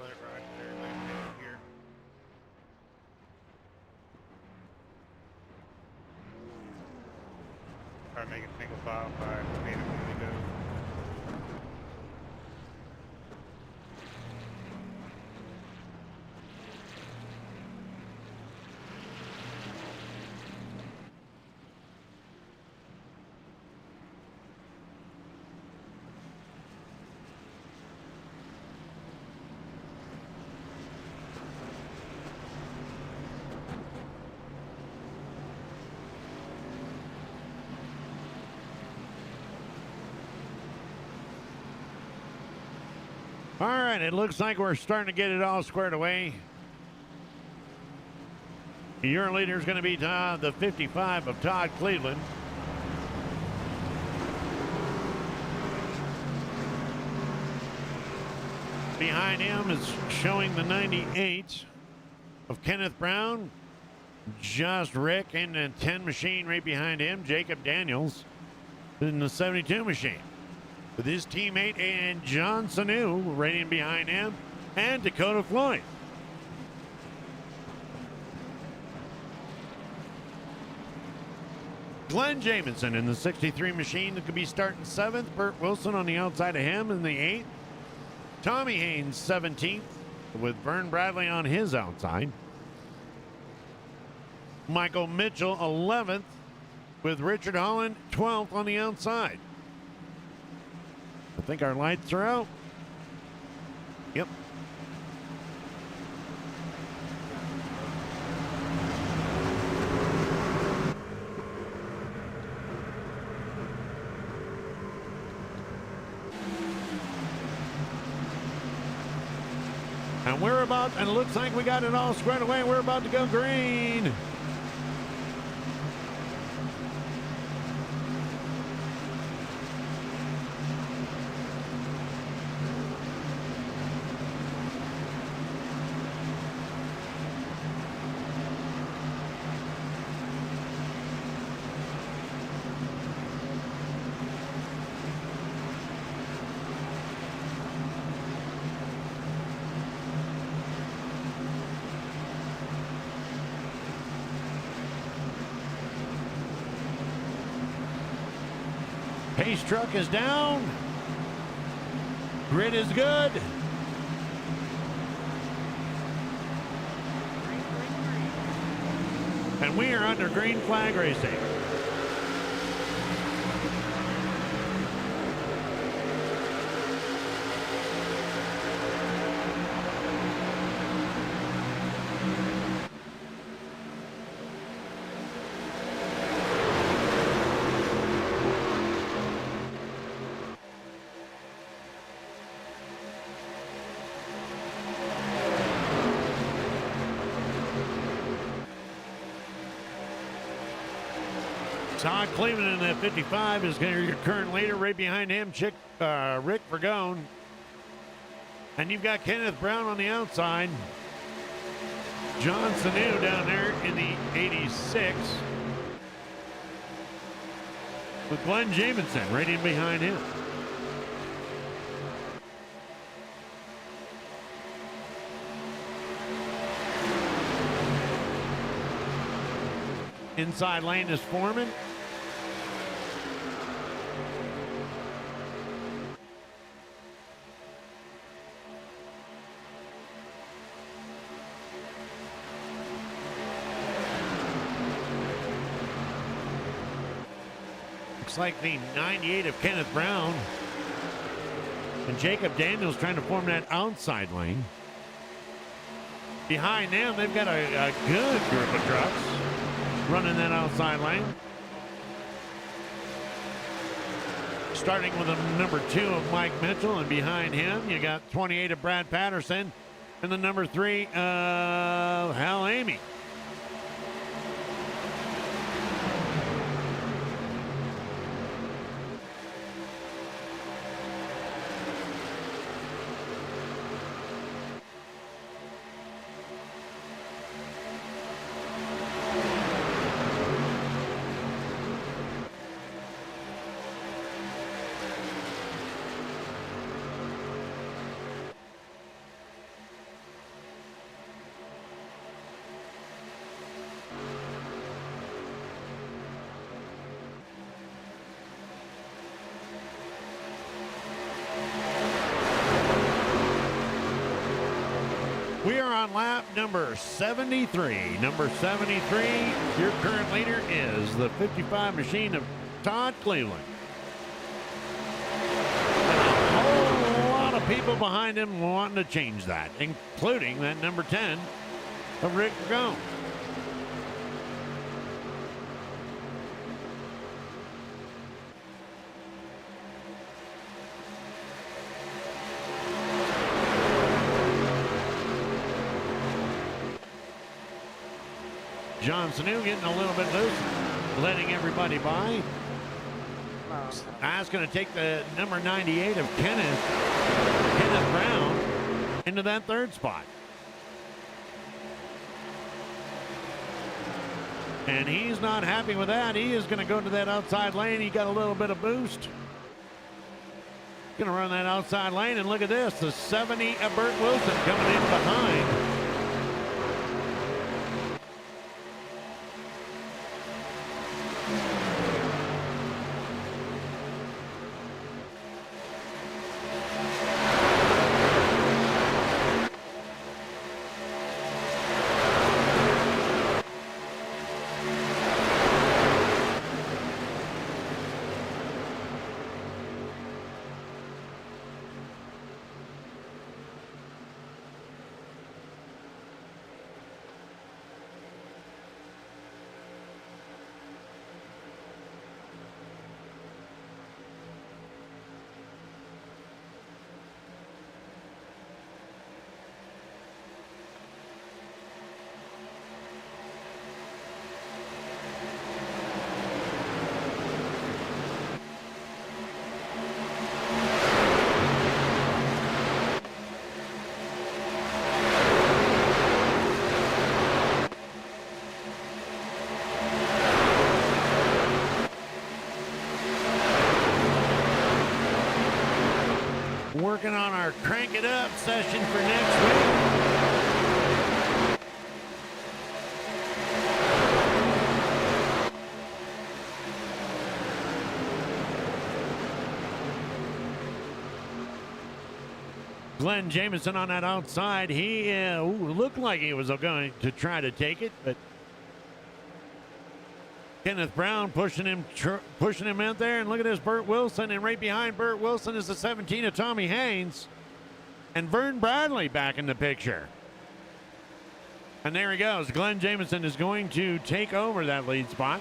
[SPEAKER 7] let it ride there. Let it get here. Try to make it single file by made it when we go.
[SPEAKER 2] All right, it looks like we're starting to get it all squared away. Your leader is going to be the 55 of Todd Cleveland. Behind him is showing the 98 of Kenneth Brown. Just Rick in the 10 machine right behind him. Jacob Daniels in the 72 machine. With his teammate and John Sanu right in behind him. and Dakota Floyd. Glenn Jamison in the 63 machine that could be starting 7th. Burt Wilson on the outside of him in the 8th. Tommy Haynes 17th with Vern Bradley on his outside. Michael Mitchell 11th with Richard Holland 12th on the outside. I think our lights are out. Yep. And we're about, and it looks like we got it all squared away. We're about to go green. Pace truck is down. Grid is good. And we are under green flag racing. Todd Cleveland in that 55 is your current leader. Right behind him, Rick Vergone. And you've got Kenneth Brown on the outside. John Sanu down there in the 86. With Glenn Jamison right in behind him. Inside lane is Foreman. Looks like the 98 of Kenneth Brown. And Jacob Daniels trying to form that outside lane. Behind them, they've got a good group of trucks running that outside lane. Starting with the number 2 of Mike Mitchell, and behind him, you got 28 of Brad Patterson, and the number 3 of Hal Amy. We are on lap number 73. Number 73, your current leader is the 55 machine of Todd Cleveland. And a whole lot of people behind him wanting to change that, including that number 10 of Rick Vergone. John Sanu getting a little bit loose, letting everybody by. That's going to take the number 98 of Kenneth Brown into that 3rd spot. And he's not happy with that. He is going to go to that outside lane. He got a little bit of boost. Gonna run that outside lane, and look at this. The 70 of Burt Wilson coming in behind. Working on our crank it up session for next week. Glenn Jameson on that outside. He looked like he was going to try to take it, but Kenneth Brown pushing him out there. And look at this, Burt Wilson. And right behind Burt Wilson is the 17 of Tommy Haynes. And Vern Bradley back in the picture. And there he goes. Glenn Jameson is going to take over that lead spot.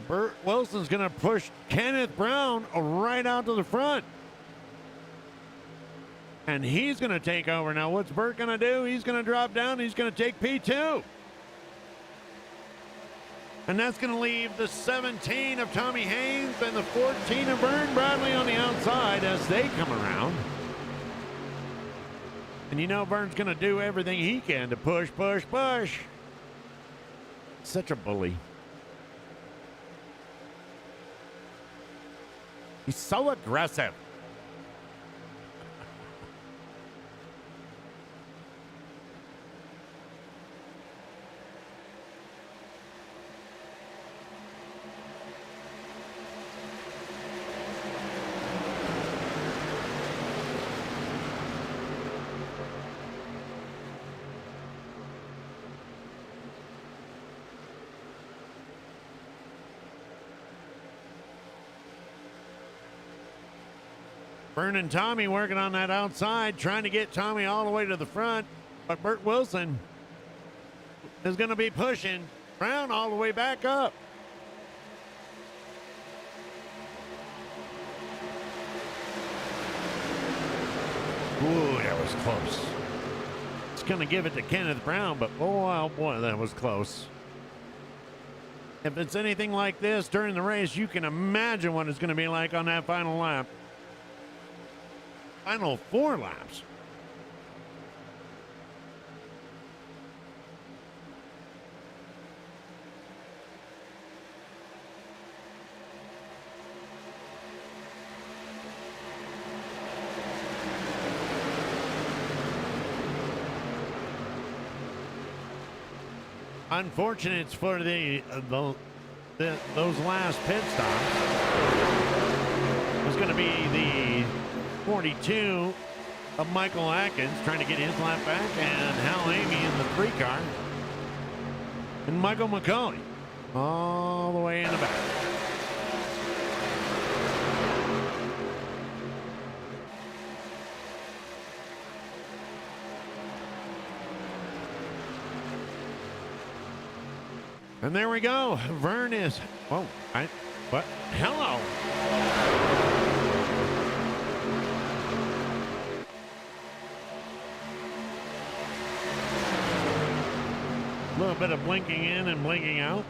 [SPEAKER 2] Burt Wilson's going to push Kenneth Brown right out to the front. And he's going to take over. Now, what's Burt going to do? He's going to drop down. He's going to take P2. And that's going to leave the 17 of Tommy Haynes and the 14 of Vern Bradley on the outside as they come around. And you know Vern's going to do everything he can to push. Such a bully. He's so aggressive. Vern and Tommy working on that outside, trying to get Tommy all the way to the front. But Burt Wilson is going to be pushing Brown all the way back up. Ooh, that was close. It's going to give it to Kenneth Brown, but oh boy, that was close. If it's anything like this during the race, you can imagine what it's going to be like on that final lap. Final 4 laps. Unfortunate for those last pit stops. It's going to be the 42 of Michael Atkins trying to get his lap back, and Hal Amy in the 3 car, and Michael McCauley all the way in the back. And there we go. Vern is, what? Hello. A little bit of blinking in and blinking out.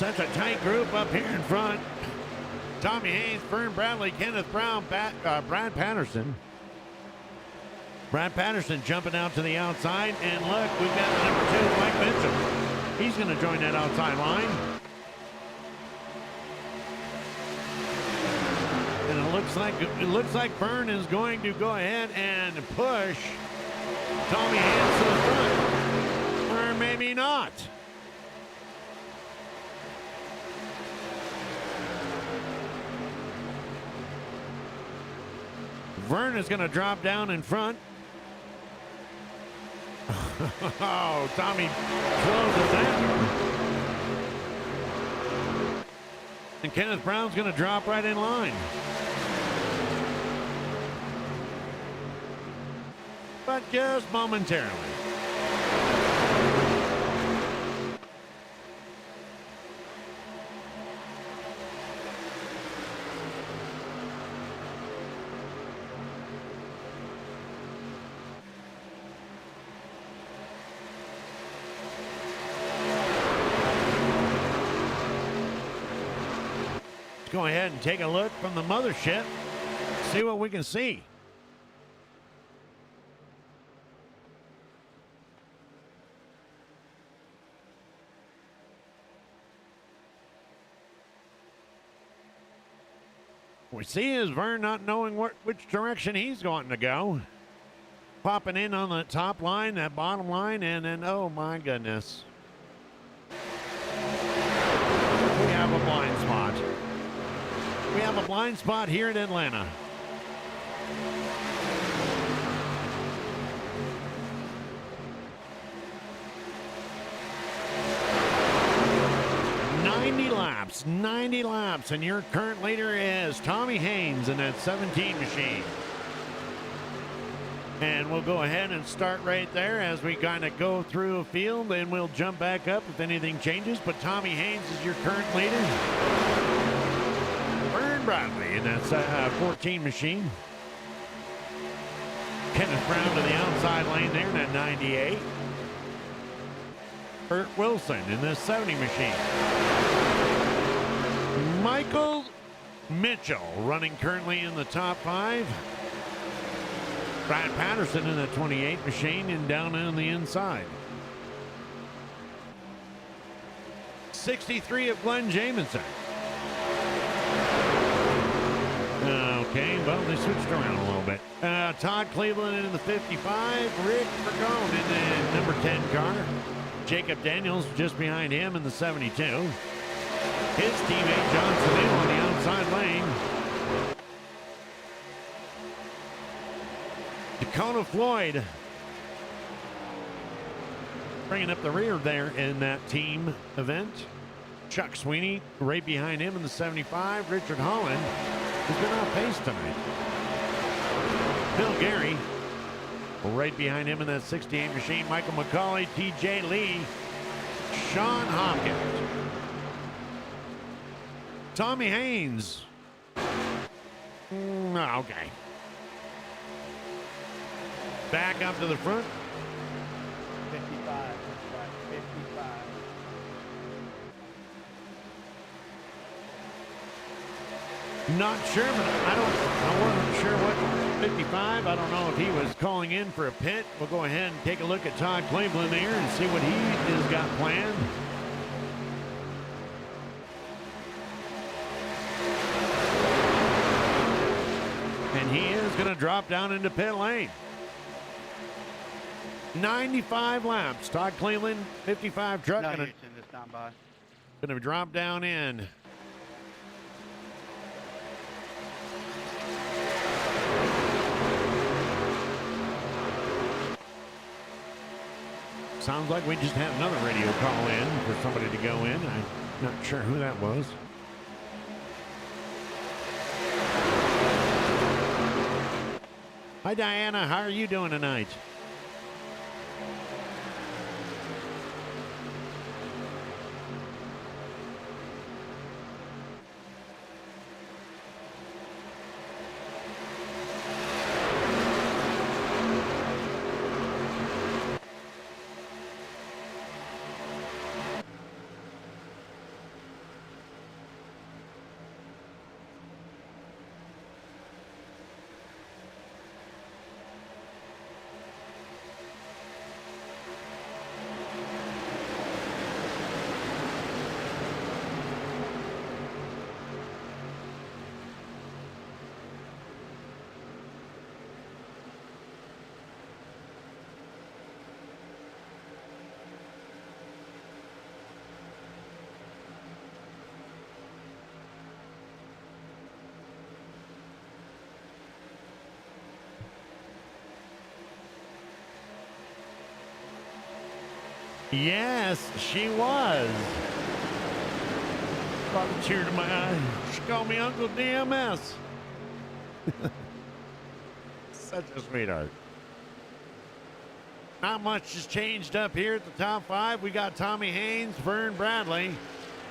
[SPEAKER 2] such a tight group up here in front. Tommy Haynes, Fern Bradley, Kenneth Brown, Brad Patterson. Brad Patterson jumping out to the outside. And look, we've got the number 2, Mike Mitchell. He's going to join that outside line. And it looks like Fern is going to go ahead and push Tommy Haynes to the front. Or maybe not. Vern is going to drop down in front. Oh, Tommy closes that. And Kenneth Brown's going to drop right in line. But just momentarily. Go ahead and take a look from the mothership, see what we can see. What we see is Vern not knowing which direction he's going to go. Popping in on the top line, that bottom line, and then, oh my goodness. We have a blind spot. We have a blind spot here in Atlanta. Laps, 90 laps, and your current leader is Tommy Haynes in that 17 machine. And we'll go ahead and start right there as we kind of go through a field, and we'll jump back up if anything changes. But Tommy Haynes is your current leader. Fern Bradley in that 14 machine. Kenneth Brown to the outside lane there in that 98. Bert Wilson in the 70 machine. Michael Mitchell running currently in the top 5. Brad Patterson in the 28 machine and down on the inside. 63 of Glenn Jamison. Okay, well, they switched around a little bit. Todd Cleveland in the 55. Rick Bergone in the number 10 car. Jacob Daniels just behind him in the 72. His teammate John Saville on the outside lane. Dakota Floyd bringing up the rear there in that team event. Chuck Sweeney right behind him in the 75. Richard Holland has been off pace tonight. Bill Gary right behind him in that 68 machine. Michael McCauley, TJ Lee, Sean Hopkins. Tommy Haynes. Okay. Back up to the front.
[SPEAKER 8] 55. 55.
[SPEAKER 2] Not sure, but I wasn't sure what 55. I don't know if he was calling in for a pit. We'll go ahead and take a look at Todd Cleveland there and see what he has got planned. And he is going to drop down into pit lane. 95 laps. Todd Cleveland, 55 truck.
[SPEAKER 8] No,
[SPEAKER 2] Going to drop down in. Sounds like we just had another radio call in for somebody to go in. I'm not sure who that was. Hi, Diana. How are you doing tonight? Yes, she was. Brought a tear to my eye. She called me Uncle DMS. Such a sweetheart. Not much has changed up here at the top 5. We got Tommy Haynes, Vern Bradley.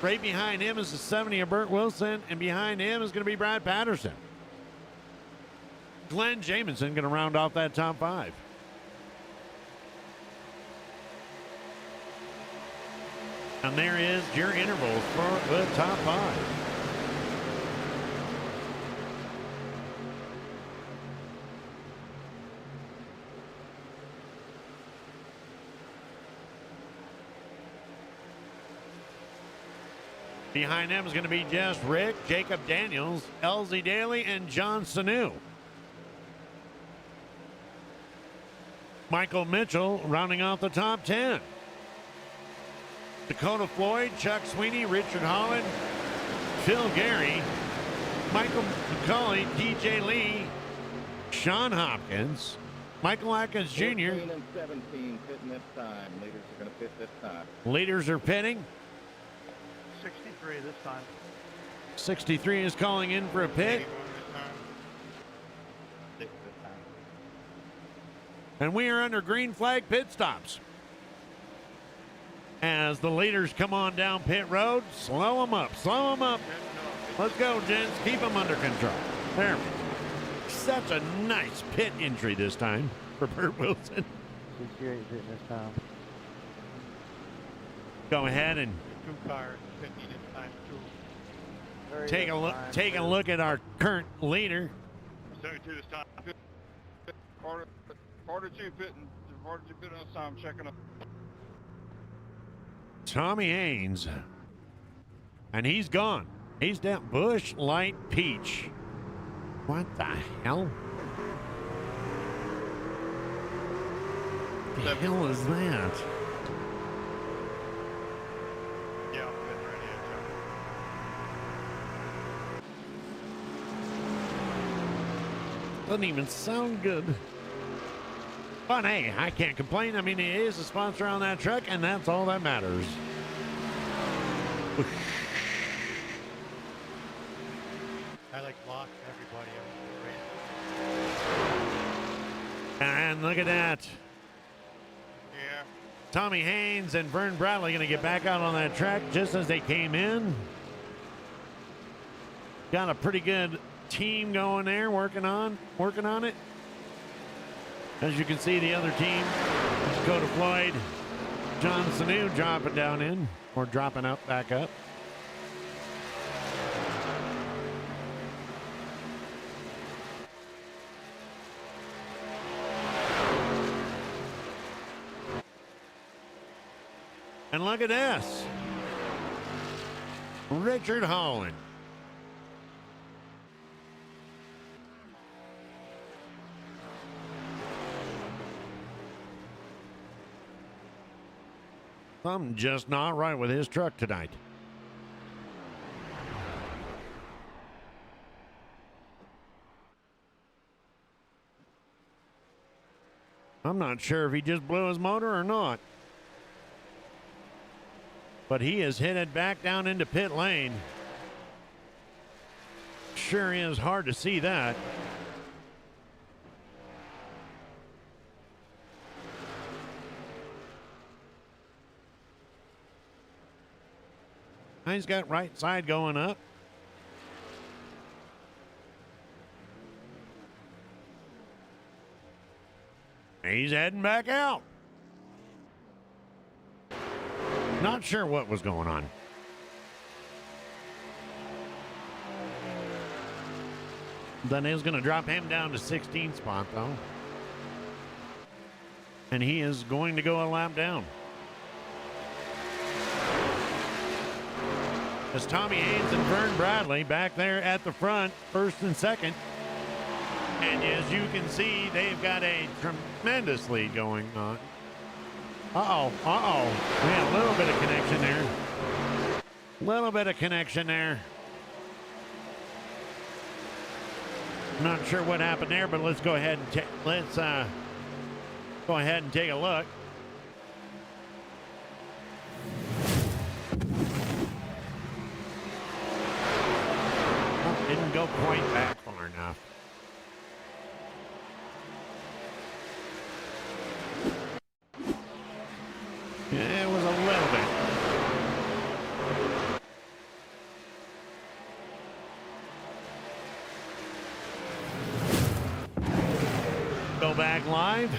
[SPEAKER 2] Right behind him is the 70 of Burt Wilson, and behind him is going to be Brad Patterson. Glenn Jamison going to round off that top 5. And there is your intervals for the top 5. Behind them is going to be Jess Rick, Jacob Daniels, Elsie Daly, and John Sanu. Michael Mitchell rounding out the top 10. Dakota Floyd, Chuck Sweeney, Richard Holland, Phil Gary, Michael McCauley, DJ Lee, Sean Hopkins, Michael Atkins Jr.
[SPEAKER 10] 14 and 17 pitting this time. Leaders are going to pit this time.
[SPEAKER 2] Leaders are pitting.
[SPEAKER 8] 63 this time.
[SPEAKER 2] 63 is calling in for a pit.
[SPEAKER 8] 6 this time.
[SPEAKER 2] And we are under green flag pit stops. As the leaders come on down pit road, slow them up, slow them up. Let's go, gents. Keep them under control. There we go. Such a nice pit entry this time for Burt Wilson.
[SPEAKER 8] 68 hitting this time.
[SPEAKER 2] Go ahead and
[SPEAKER 6] 2 cars, 50 this time, 2.
[SPEAKER 2] take a look. Take a look at our current leader.
[SPEAKER 9] 72 this time. Quarter 2 pitting. Quarter 2 pitting this time. Checking up.
[SPEAKER 2] Tommy Haynes. And he's gone. He's down. Bush Light Peach. What the hell? The hell is that?
[SPEAKER 9] Yeah, I'm pitting ready.
[SPEAKER 2] Doesn't even sound good. But hey, I can't complain. I mean, he is a sponsor on that truck, and that's all that matters.
[SPEAKER 6] I like lost everybody.
[SPEAKER 2] And look at that.
[SPEAKER 9] Yeah.
[SPEAKER 2] Tommy Haynes and Vern Bradley going to get back out on that track just as they came in. Got a pretty good team going there, working on it. As you can see, the other team, Dakota Floyd, John Sanu dropping down in, or dropping up, back up. And look at this. Richard Holland. Something just not right with his truck tonight. I'm not sure if he just blew his motor or not. But he is headed back down into pit lane. Sure is hard to see that. He's got right side going up. He's heading back out. Not sure what was going on. Then is going to drop him down to 16th spot, though. And he is going to go a lap down. As Tommy Haynes and Vern Bradley back there at the front, first and second. And as you can see, they've got a tremendous lead going on. We had a little bit of connection there. Not sure what happened there, but let's go ahead and take a look. quite back far enough. Yeah, it was a little bit. Go back live.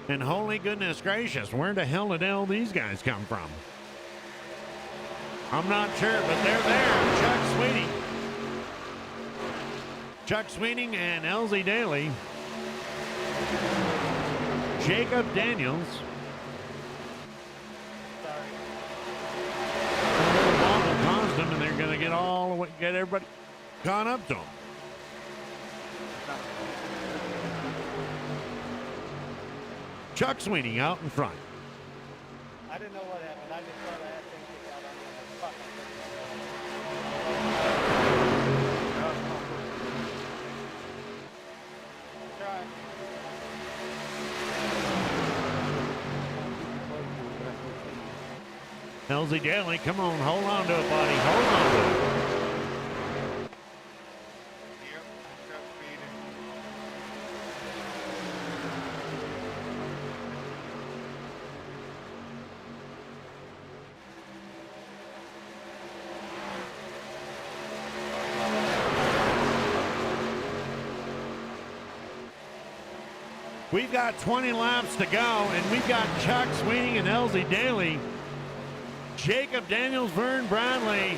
[SPEAKER 2] And holy goodness gracious, where the hell did all these guys come from? I'm not sure, but they're there. Chuck Sweeting. Chuck Sweeting and LZ Daly. Jacob Daniels. The ball will cause them, and they're going to get everybody caught up to them. Chuck Sweeney out in front.
[SPEAKER 6] I didn't know what happened. I just thought I had things kicked out on me. Fuck. Try.
[SPEAKER 2] LZ Daly, come on, hold on to it, buddy. Hold on to it.
[SPEAKER 9] Yep, got speeding.
[SPEAKER 2] We've got 20 laps to go, and we've got Chuck Sweeney and LZ Daly, Jacob Daniels, Vern Bradley,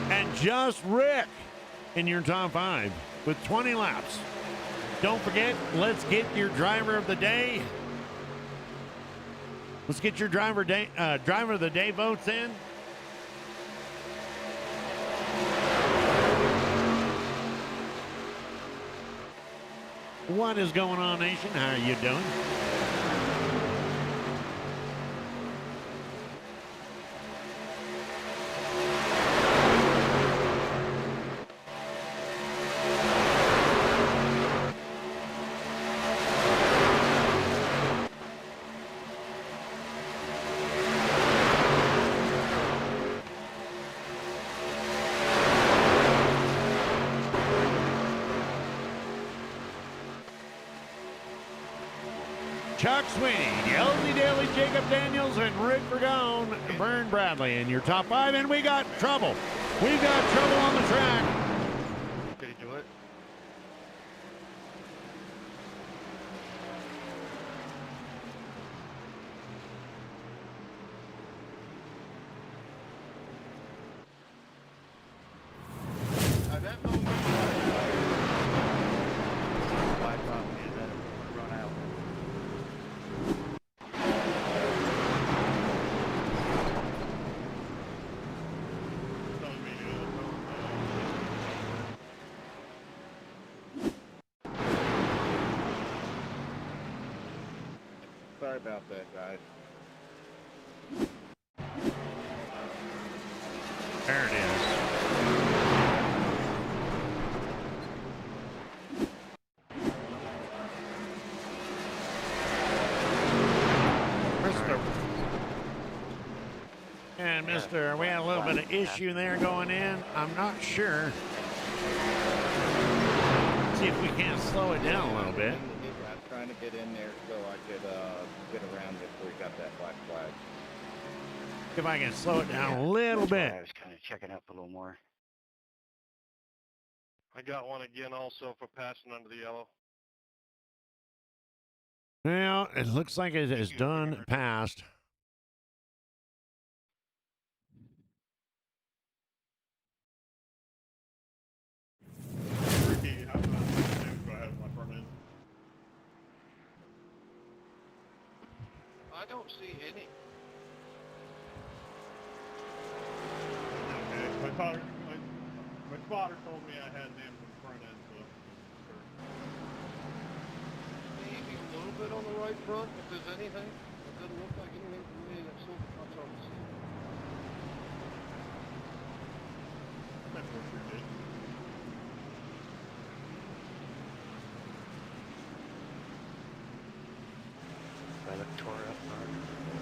[SPEAKER 2] and just Rick in your top 5 with 20 laps. Don't forget, let's get your driver of the day. Let's get your driver of the day votes in. What is going on, nation? How are you doing? Chuck Sweeney, LZ Daly, Jacob Daniels, and Rick Vergone, Vern Bradley in your top 5, and we got trouble. We've got trouble on the track.
[SPEAKER 9] Did he do it?
[SPEAKER 10] Sorry about that, guys.
[SPEAKER 2] There it is. And Mr. We had a little bit of issue there going in. I'm not sure. See if we can't slow it down a little bit.
[SPEAKER 10] I was trying to get in there so I could get around it before we got that black flag.
[SPEAKER 2] If I can slow it down a little bit.
[SPEAKER 8] I was kind of checking up a little more.
[SPEAKER 9] I got one again also for passing under the yellow.
[SPEAKER 2] Well, it looks like it is done past.
[SPEAKER 7] Ricky, how about go ahead, my friend?
[SPEAKER 9] I don't see any.
[SPEAKER 7] Okay, my spotter told me I had them in front end, so.
[SPEAKER 9] Maybe a little bit on the right front, if there's anything. It doesn't look like anything to me. That's so much on the scene.
[SPEAKER 7] That's what we did.
[SPEAKER 8] I look tore up.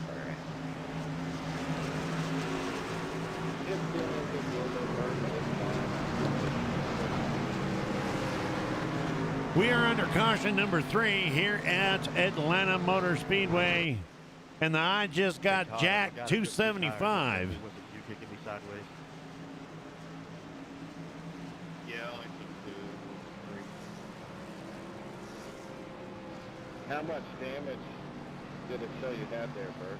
[SPEAKER 8] Alright.
[SPEAKER 10] It's been a good work.
[SPEAKER 2] We are under caution number 3 here at Atlanta Motor Speedway. And I just got
[SPEAKER 8] Todd, I
[SPEAKER 2] Jack
[SPEAKER 8] forgot I took the tire.
[SPEAKER 2] 275.
[SPEAKER 8] Was it you kicking me sideways?
[SPEAKER 9] Yeah, I took 2, 3. How much damage did it show you had there, Bert?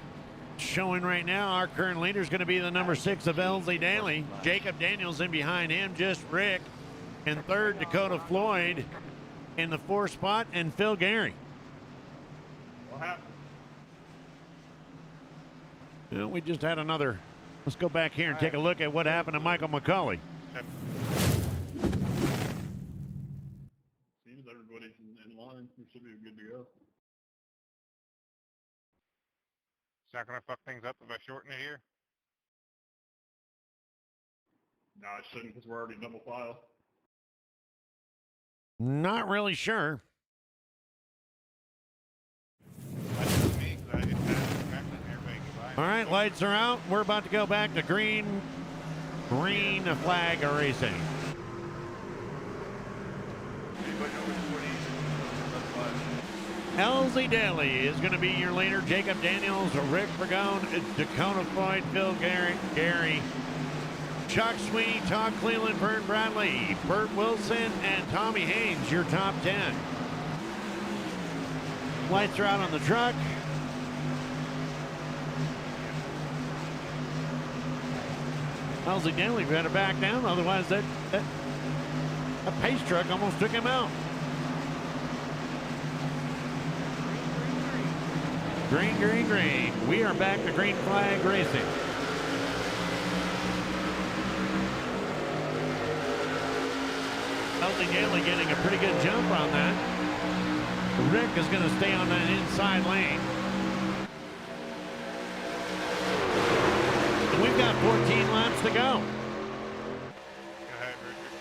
[SPEAKER 2] Showing right now, our current leader is going to be the number 6 of LZ Daly. Jacob Daniels in behind him, just Rick. In third, Dakota Floyd. In the 4th spot, and Phil Gary.
[SPEAKER 7] What happened?
[SPEAKER 2] Well, we just had another. Let's go back here and take a look at what happened to Michael McCauley.
[SPEAKER 7] Seems everybody's in line. We should be good to go.
[SPEAKER 11] It's not gonna fuck things up if I shorten it here.
[SPEAKER 7] No, it shouldn't because we're already double file.
[SPEAKER 2] Not really sure.
[SPEAKER 11] That's just me, 'cause I just had it back and everybody can buy it.
[SPEAKER 2] All right, lights are out. We're about to go back to green flag racing.
[SPEAKER 7] Anybody know which one
[SPEAKER 2] LZ Daly is going to be your leader. Jacob Daniels, Rick Bergone, Dakota Floyd, Phil Gary, Chuck Sweeney, Todd Cleveland, Vern Bradley, Bert Wilson, and Tommy Haynes, your top 10. Lights are out on the truck. LZ Daly better back down, otherwise that pace truck almost took him out. Green, green, green. We are back to green flag racing. LZ Daly getting a pretty good jump on that. Rick is going to stay on that inside lane. And we've got 14 laps to go.
[SPEAKER 11] Go ahead, Richard.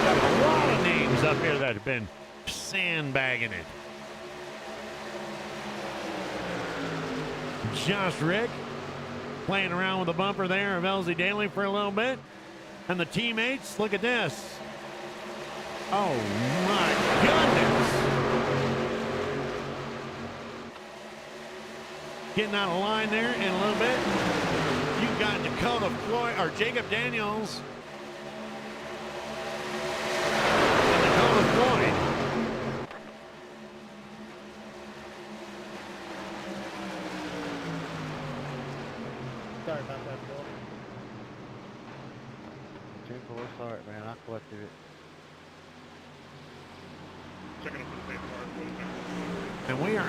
[SPEAKER 2] Got a lot of names up here that have been sandbagging it. Josh Rick playing around with the bumper there of LZ Daly for a little bit. And the teammates, look at this. Oh my goodness. Getting out of line there in a little bit. You've got Dakota Floyd, or Jacob Daniels. And Dakota Floyd.
[SPEAKER 6] Sorry about that, Bill.
[SPEAKER 8] Simple, sorry, man. I collected it.
[SPEAKER 7] Checking up for the paperwork.
[SPEAKER 2] And we're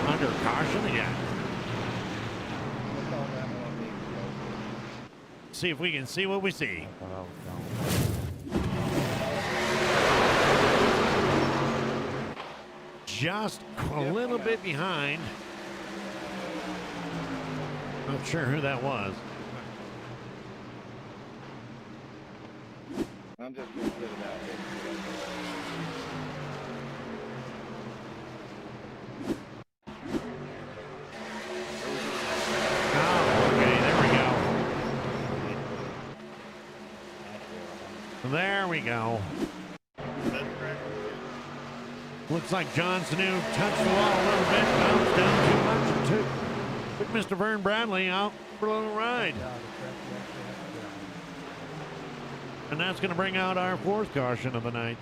[SPEAKER 2] under caution again.
[SPEAKER 10] What's all that one being
[SPEAKER 2] See if we can see what we see.
[SPEAKER 8] I thought I was gone.
[SPEAKER 2] Just a little bit behind. Not sure who that was.
[SPEAKER 10] I'm just gonna put it out there.
[SPEAKER 2] Oh, okay, there we go. There we go. Looks like John Sanu touched the wall a little bit, bounced down too much, and took Mr. Vern Bradley out for a little ride. And that's going to bring out our 4th caution of the night.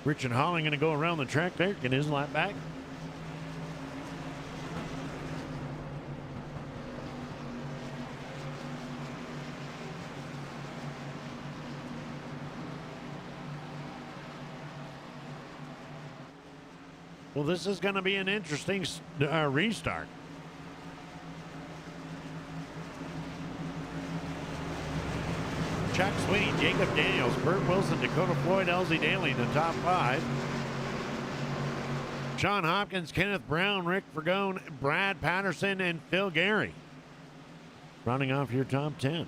[SPEAKER 2] Richard Holling going to go around the track there, get his lap back. Well, this is going to be an interesting restart. Chuck Sweeney, Jacob Daniels, Burt Wilson, Dakota Floyd, LZ Daly, the top 5. Sean Hopkins, Kenneth Brown, Rick Vergone, Brad Patterson, and Phil Gary. Running off your top 10.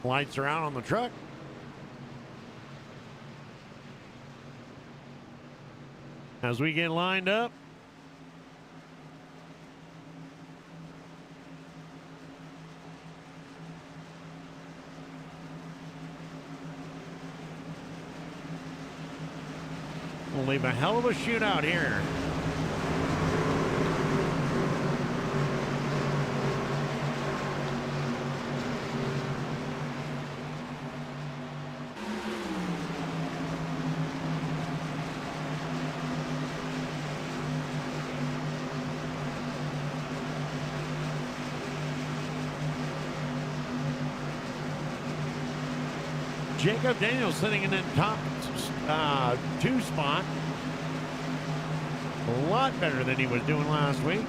[SPEAKER 2] Lights are out on the truck. As we get lined up. We'll leave a hell of a shootout here. Jacob Daniels sitting in that top 2 spot. A lot better than he was doing last week.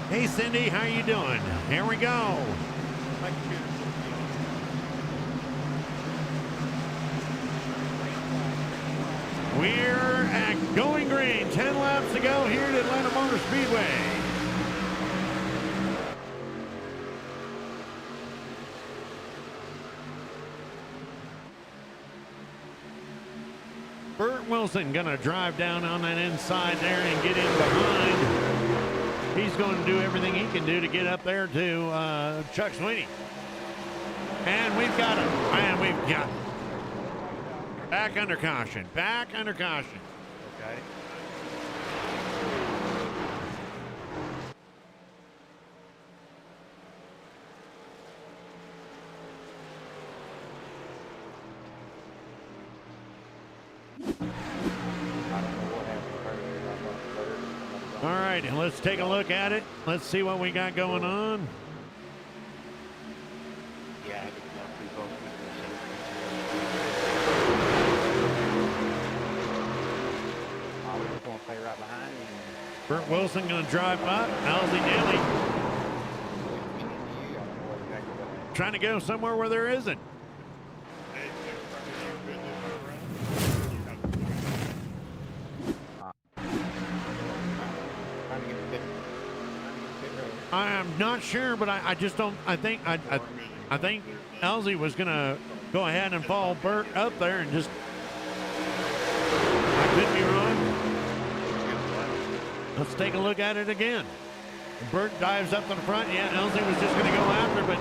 [SPEAKER 2] Hey Cindy, how you doing? Here we go. We're at Going Green. 10 laps to go here at Atlanta Motor Speedway. Burt Wilson gonna drive down on that inside there and get in behind. He's going to do everything he can do to get up there to Chuck Sweeney. And we've got him. And we've got him. Back under caution. Back under caution.
[SPEAKER 8] Okay.
[SPEAKER 2] All right, and let's take a look at it. Let's see what we got going on.
[SPEAKER 8] Yeah, play right behind you.
[SPEAKER 2] Burt Wilson going to drive up. LZ Daly trying to go somewhere where there isn't. I am not sure, but I just don't. I think LZ was going to go ahead and follow Burt up there and just. I could be wrong. Let's take a look at it again. Burt dives up to the front. Yeah, LZ was just going to go after, but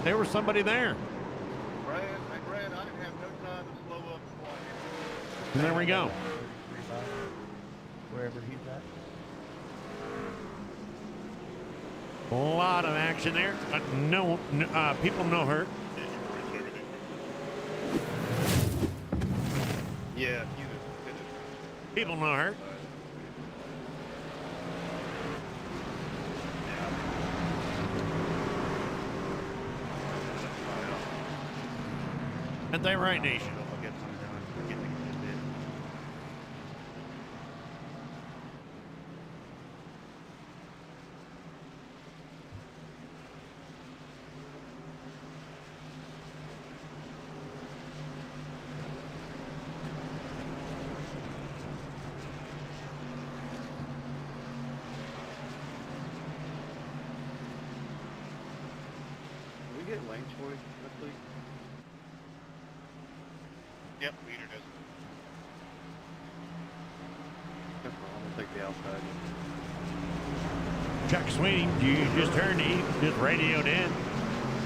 [SPEAKER 2] there was somebody there.
[SPEAKER 9] Brad, I didn't have no time to slow up.
[SPEAKER 2] And there we go.
[SPEAKER 8] Wherever he's at.
[SPEAKER 2] A lot of action there. No, people no hurt.
[SPEAKER 9] Yeah,
[SPEAKER 2] People no hurt. Ain't they right, Nation?
[SPEAKER 9] we get lane choice this week?
[SPEAKER 7] Yep, leader does.
[SPEAKER 9] I'm gonna take the outside.
[SPEAKER 2] Chuck Sweeney, you just heard he just radioed in.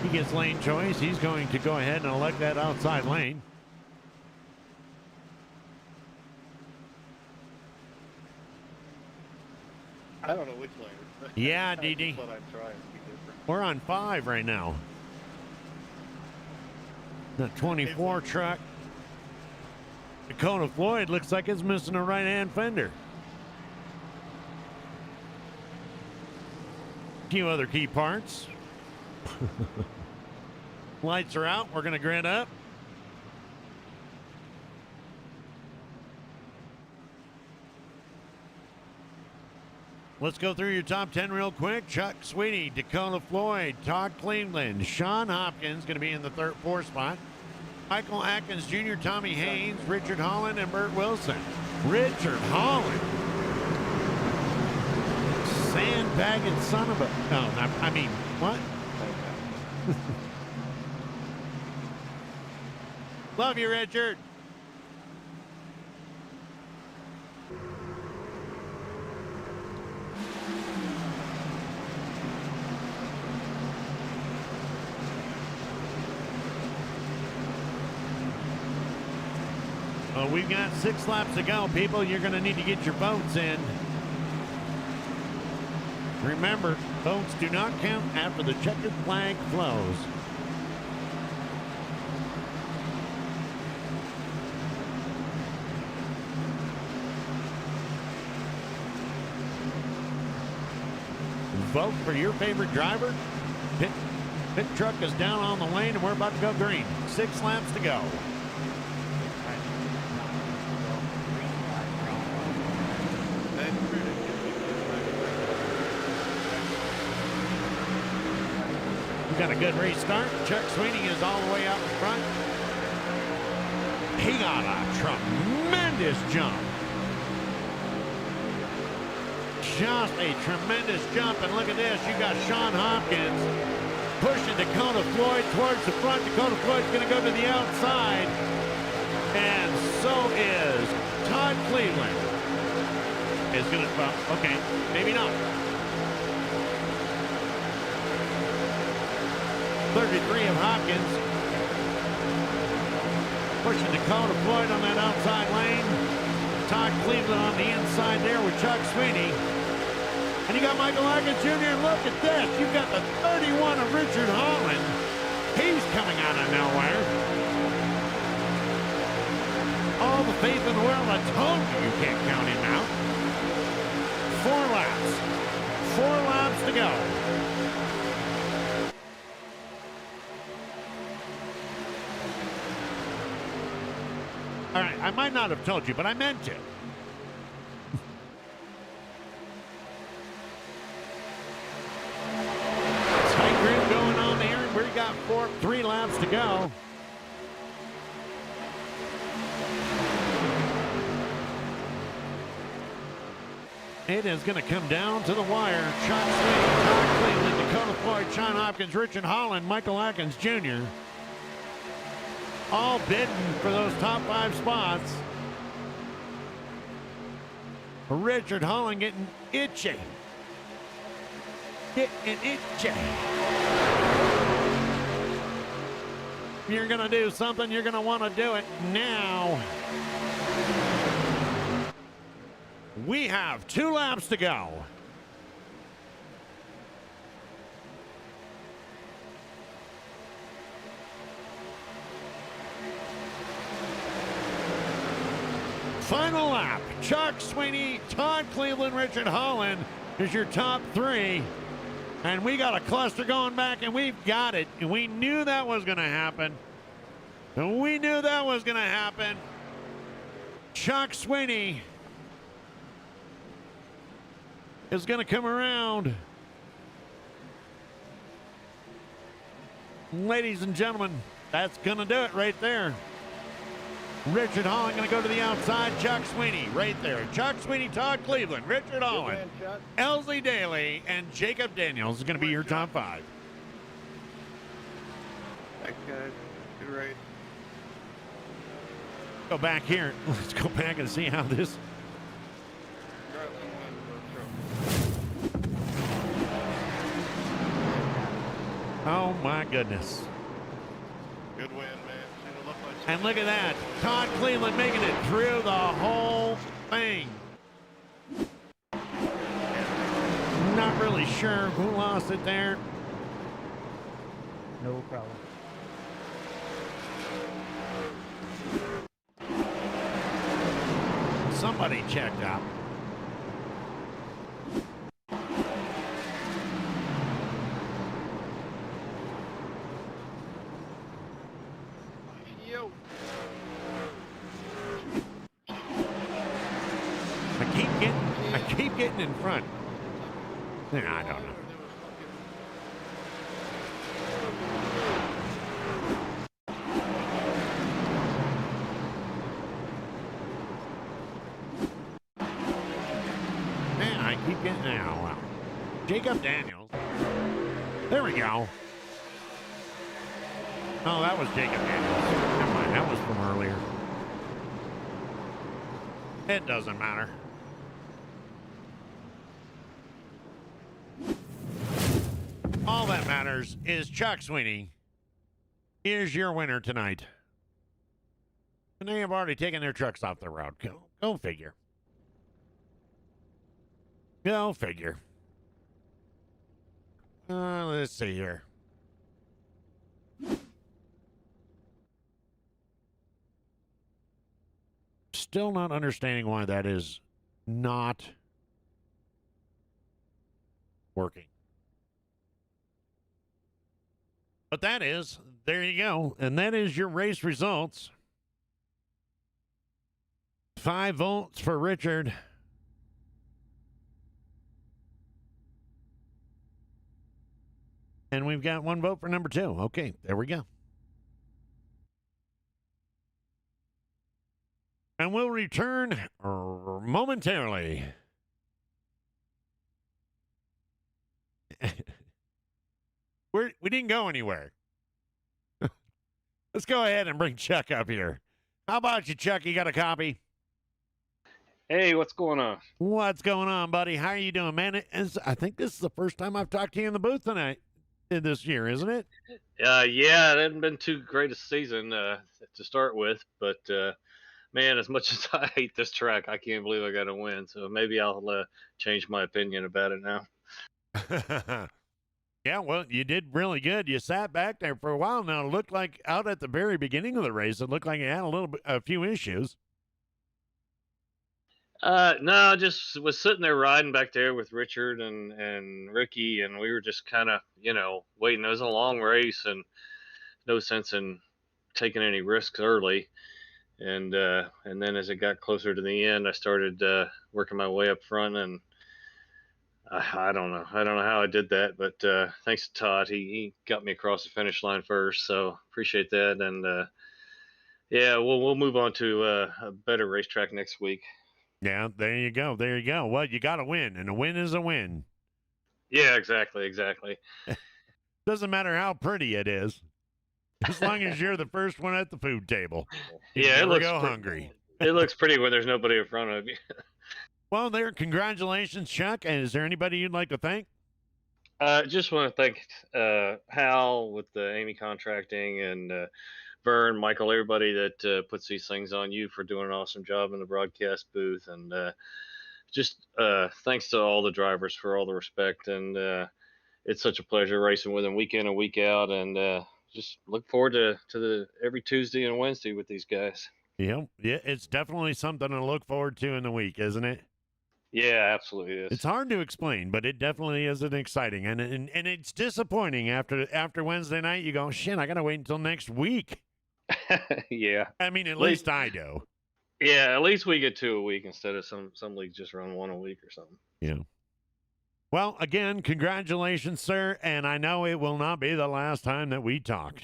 [SPEAKER 2] He gets lane choice. He's going to go ahead and elect that outside lane.
[SPEAKER 9] I don't know which lane.
[SPEAKER 2] Yeah,
[SPEAKER 9] I
[SPEAKER 2] DD.
[SPEAKER 9] just thought I'd try and be different.
[SPEAKER 2] We're on 5 right now. The 24 truck. Dakota Floyd looks like it's missing a right-hand fender. A few other key parts. Lights are out. We're going to grid up. Let's go through your top 10 real quick. Chuck Sweeney, Dakota Floyd, Todd Cleveland, Sean Hopkins going to be in the 4th spot. Michael Atkins Jr., Tommy Haynes, Richard Holland, and Burt Wilson. Richard Holland. Sandbagging son of a... No, I mean, what? Love you, Richard. We've got 6 laps to go, people. You're going to need to get your votes in. Remember, votes do not count after the checkered flag flows. Vote for your favorite driver. Pit truck is down on the lane, and we're about to go green. 6 laps to go. We got a good restart. Chuck Sweeney is all the way out in front. He got a tremendous jump. Just a tremendous jump. And look at this. You got Sean Hopkins pushing Dakota Floyd towards the front. Dakota Floyd's going to go to the outside. And so is Todd Cleveland. Is going to, well, okay, maybe not. 33 of Hopkins. Pushing Dakota Floyd on that outside lane. Todd Cleveland on the inside there with Chuck Sweeney. And you got Michael Atkins Jr. Look at this. You've got the 31 of Richard Holland. He's coming out of nowhere. All the faith in the world. I told you can't count him out. 4 laps. 4 laps to go. All right, I might not have told you, but I meant to. Tight group going on here. We got 3 laps to go. It is going to come down to the wire. Chuck Sweeney, Todd Cleveland, Dakota Floyd, Sean Hopkins, Richard Holland, Michael Atkins Jr. all bidding for those top 5 spots. Richard Holland getting itchy. Getting itchy. You're going to do something, you're going to want to do it now. We have 2 laps to go. Final lap. Chuck Sweeney, Todd Cleveland, Richard Holland is your top 3. And we got a cluster going back, and we've got it. And we knew that was going to happen. And we knew that was going to happen. Chuck Sweeney is going to come around. Ladies and gentlemen, that's going to do it right there. Richard Holland going to go to the outside. Chuck Sweeney right there. Chuck Sweeney, Todd Cleveland, Richard Holland, Elsie Daly, and Jacob Daniels is going to be your top 5.
[SPEAKER 7] Thanks, guys. Good race.
[SPEAKER 2] Go back here. Let's go back and see how this... Oh, my goodness.
[SPEAKER 11] Good win, man. Seemed to look like
[SPEAKER 2] And look at that. Todd Cleveland making it through the whole thing. Not really sure who lost it there.
[SPEAKER 8] No problem.
[SPEAKER 2] Somebody checked out.
[SPEAKER 9] Yo.
[SPEAKER 2] I keep getting in front. Yeah, I don't know. Man, I keep getting now. Wow. Jacob Daniels. There we go. Oh, that was Jacob Daniels. Never mind, that was from earlier. It doesn't matter. All that matters is Chuck Sweeney is your winner tonight. And they have already taken their trucks off the road. Go figure. Go figure. Let's see here. Still not understanding why that is not working. But that is, there you go. And that is your race results. 5 votes for Richard. And we've got 1 vote for number 2. Okay, there we go. And we'll return momentarily. We didn't go anywhere. Let's go ahead and bring Chuck up here. How about you, Chuck? You got a copy?
[SPEAKER 12] Hey, what's going on?
[SPEAKER 2] What's going on, buddy? How are you doing, man? I think this is the first time I've talked to you in the booth tonight this year, isn't it?
[SPEAKER 12] Yeah, it hasn't been too great a season to start with, but man, as much as I hate this track, I can't believe I got to win. So maybe I'll change my opinion about it now.
[SPEAKER 2] Yeah, well, you did really good. You sat back there for a while now. It looked like out at the very beginning of the race, it looked like you had a few issues.
[SPEAKER 12] No, I just was sitting there riding back there with Richard and Ricky, and we were just kind of, waiting. It was a long race, and no sense in taking any risks early. And then as it got closer to the end, I started working my way up front, and I don't know how I did that, but thanks to Todd, he got me across the finish line first, so appreciate that. And yeah, we'll move on to a better racetrack next week.
[SPEAKER 2] Yeah, there you go. There you go. Well, you got to win, and a win is a win.
[SPEAKER 12] Yeah, exactly.
[SPEAKER 2] Doesn't matter how pretty it is, as long as you're the first one at the food table. You
[SPEAKER 12] yeah, it looks
[SPEAKER 2] hungry.
[SPEAKER 12] It looks pretty when there's nobody in front of you.
[SPEAKER 2] Well, congratulations, Chuck. And is there anybody you'd like to thank?
[SPEAKER 12] Just want to thank Hal with the Amy Contracting and Vern, Michael, everybody that puts these things on, you for doing an awesome job in the broadcast booth. And just thanks to all the drivers for all the respect. And it's such a pleasure racing with them week in and week out. And just look forward to the every Tuesday and Wednesday with these guys.
[SPEAKER 2] Yeah, it's definitely something to look forward to in the week, isn't it?
[SPEAKER 12] Yeah, absolutely is.
[SPEAKER 2] It's hard to explain, but it definitely is exciting, and it's disappointing after Wednesday night. You go, shit, I gotta wait until next week.
[SPEAKER 12] Yeah,
[SPEAKER 2] I mean, at least I do.
[SPEAKER 12] Yeah, at least we get 2 a week instead of some leagues just run 1 a week or something.
[SPEAKER 2] Yeah. Well, again, congratulations, sir, and I know it will not be the last time that we talk.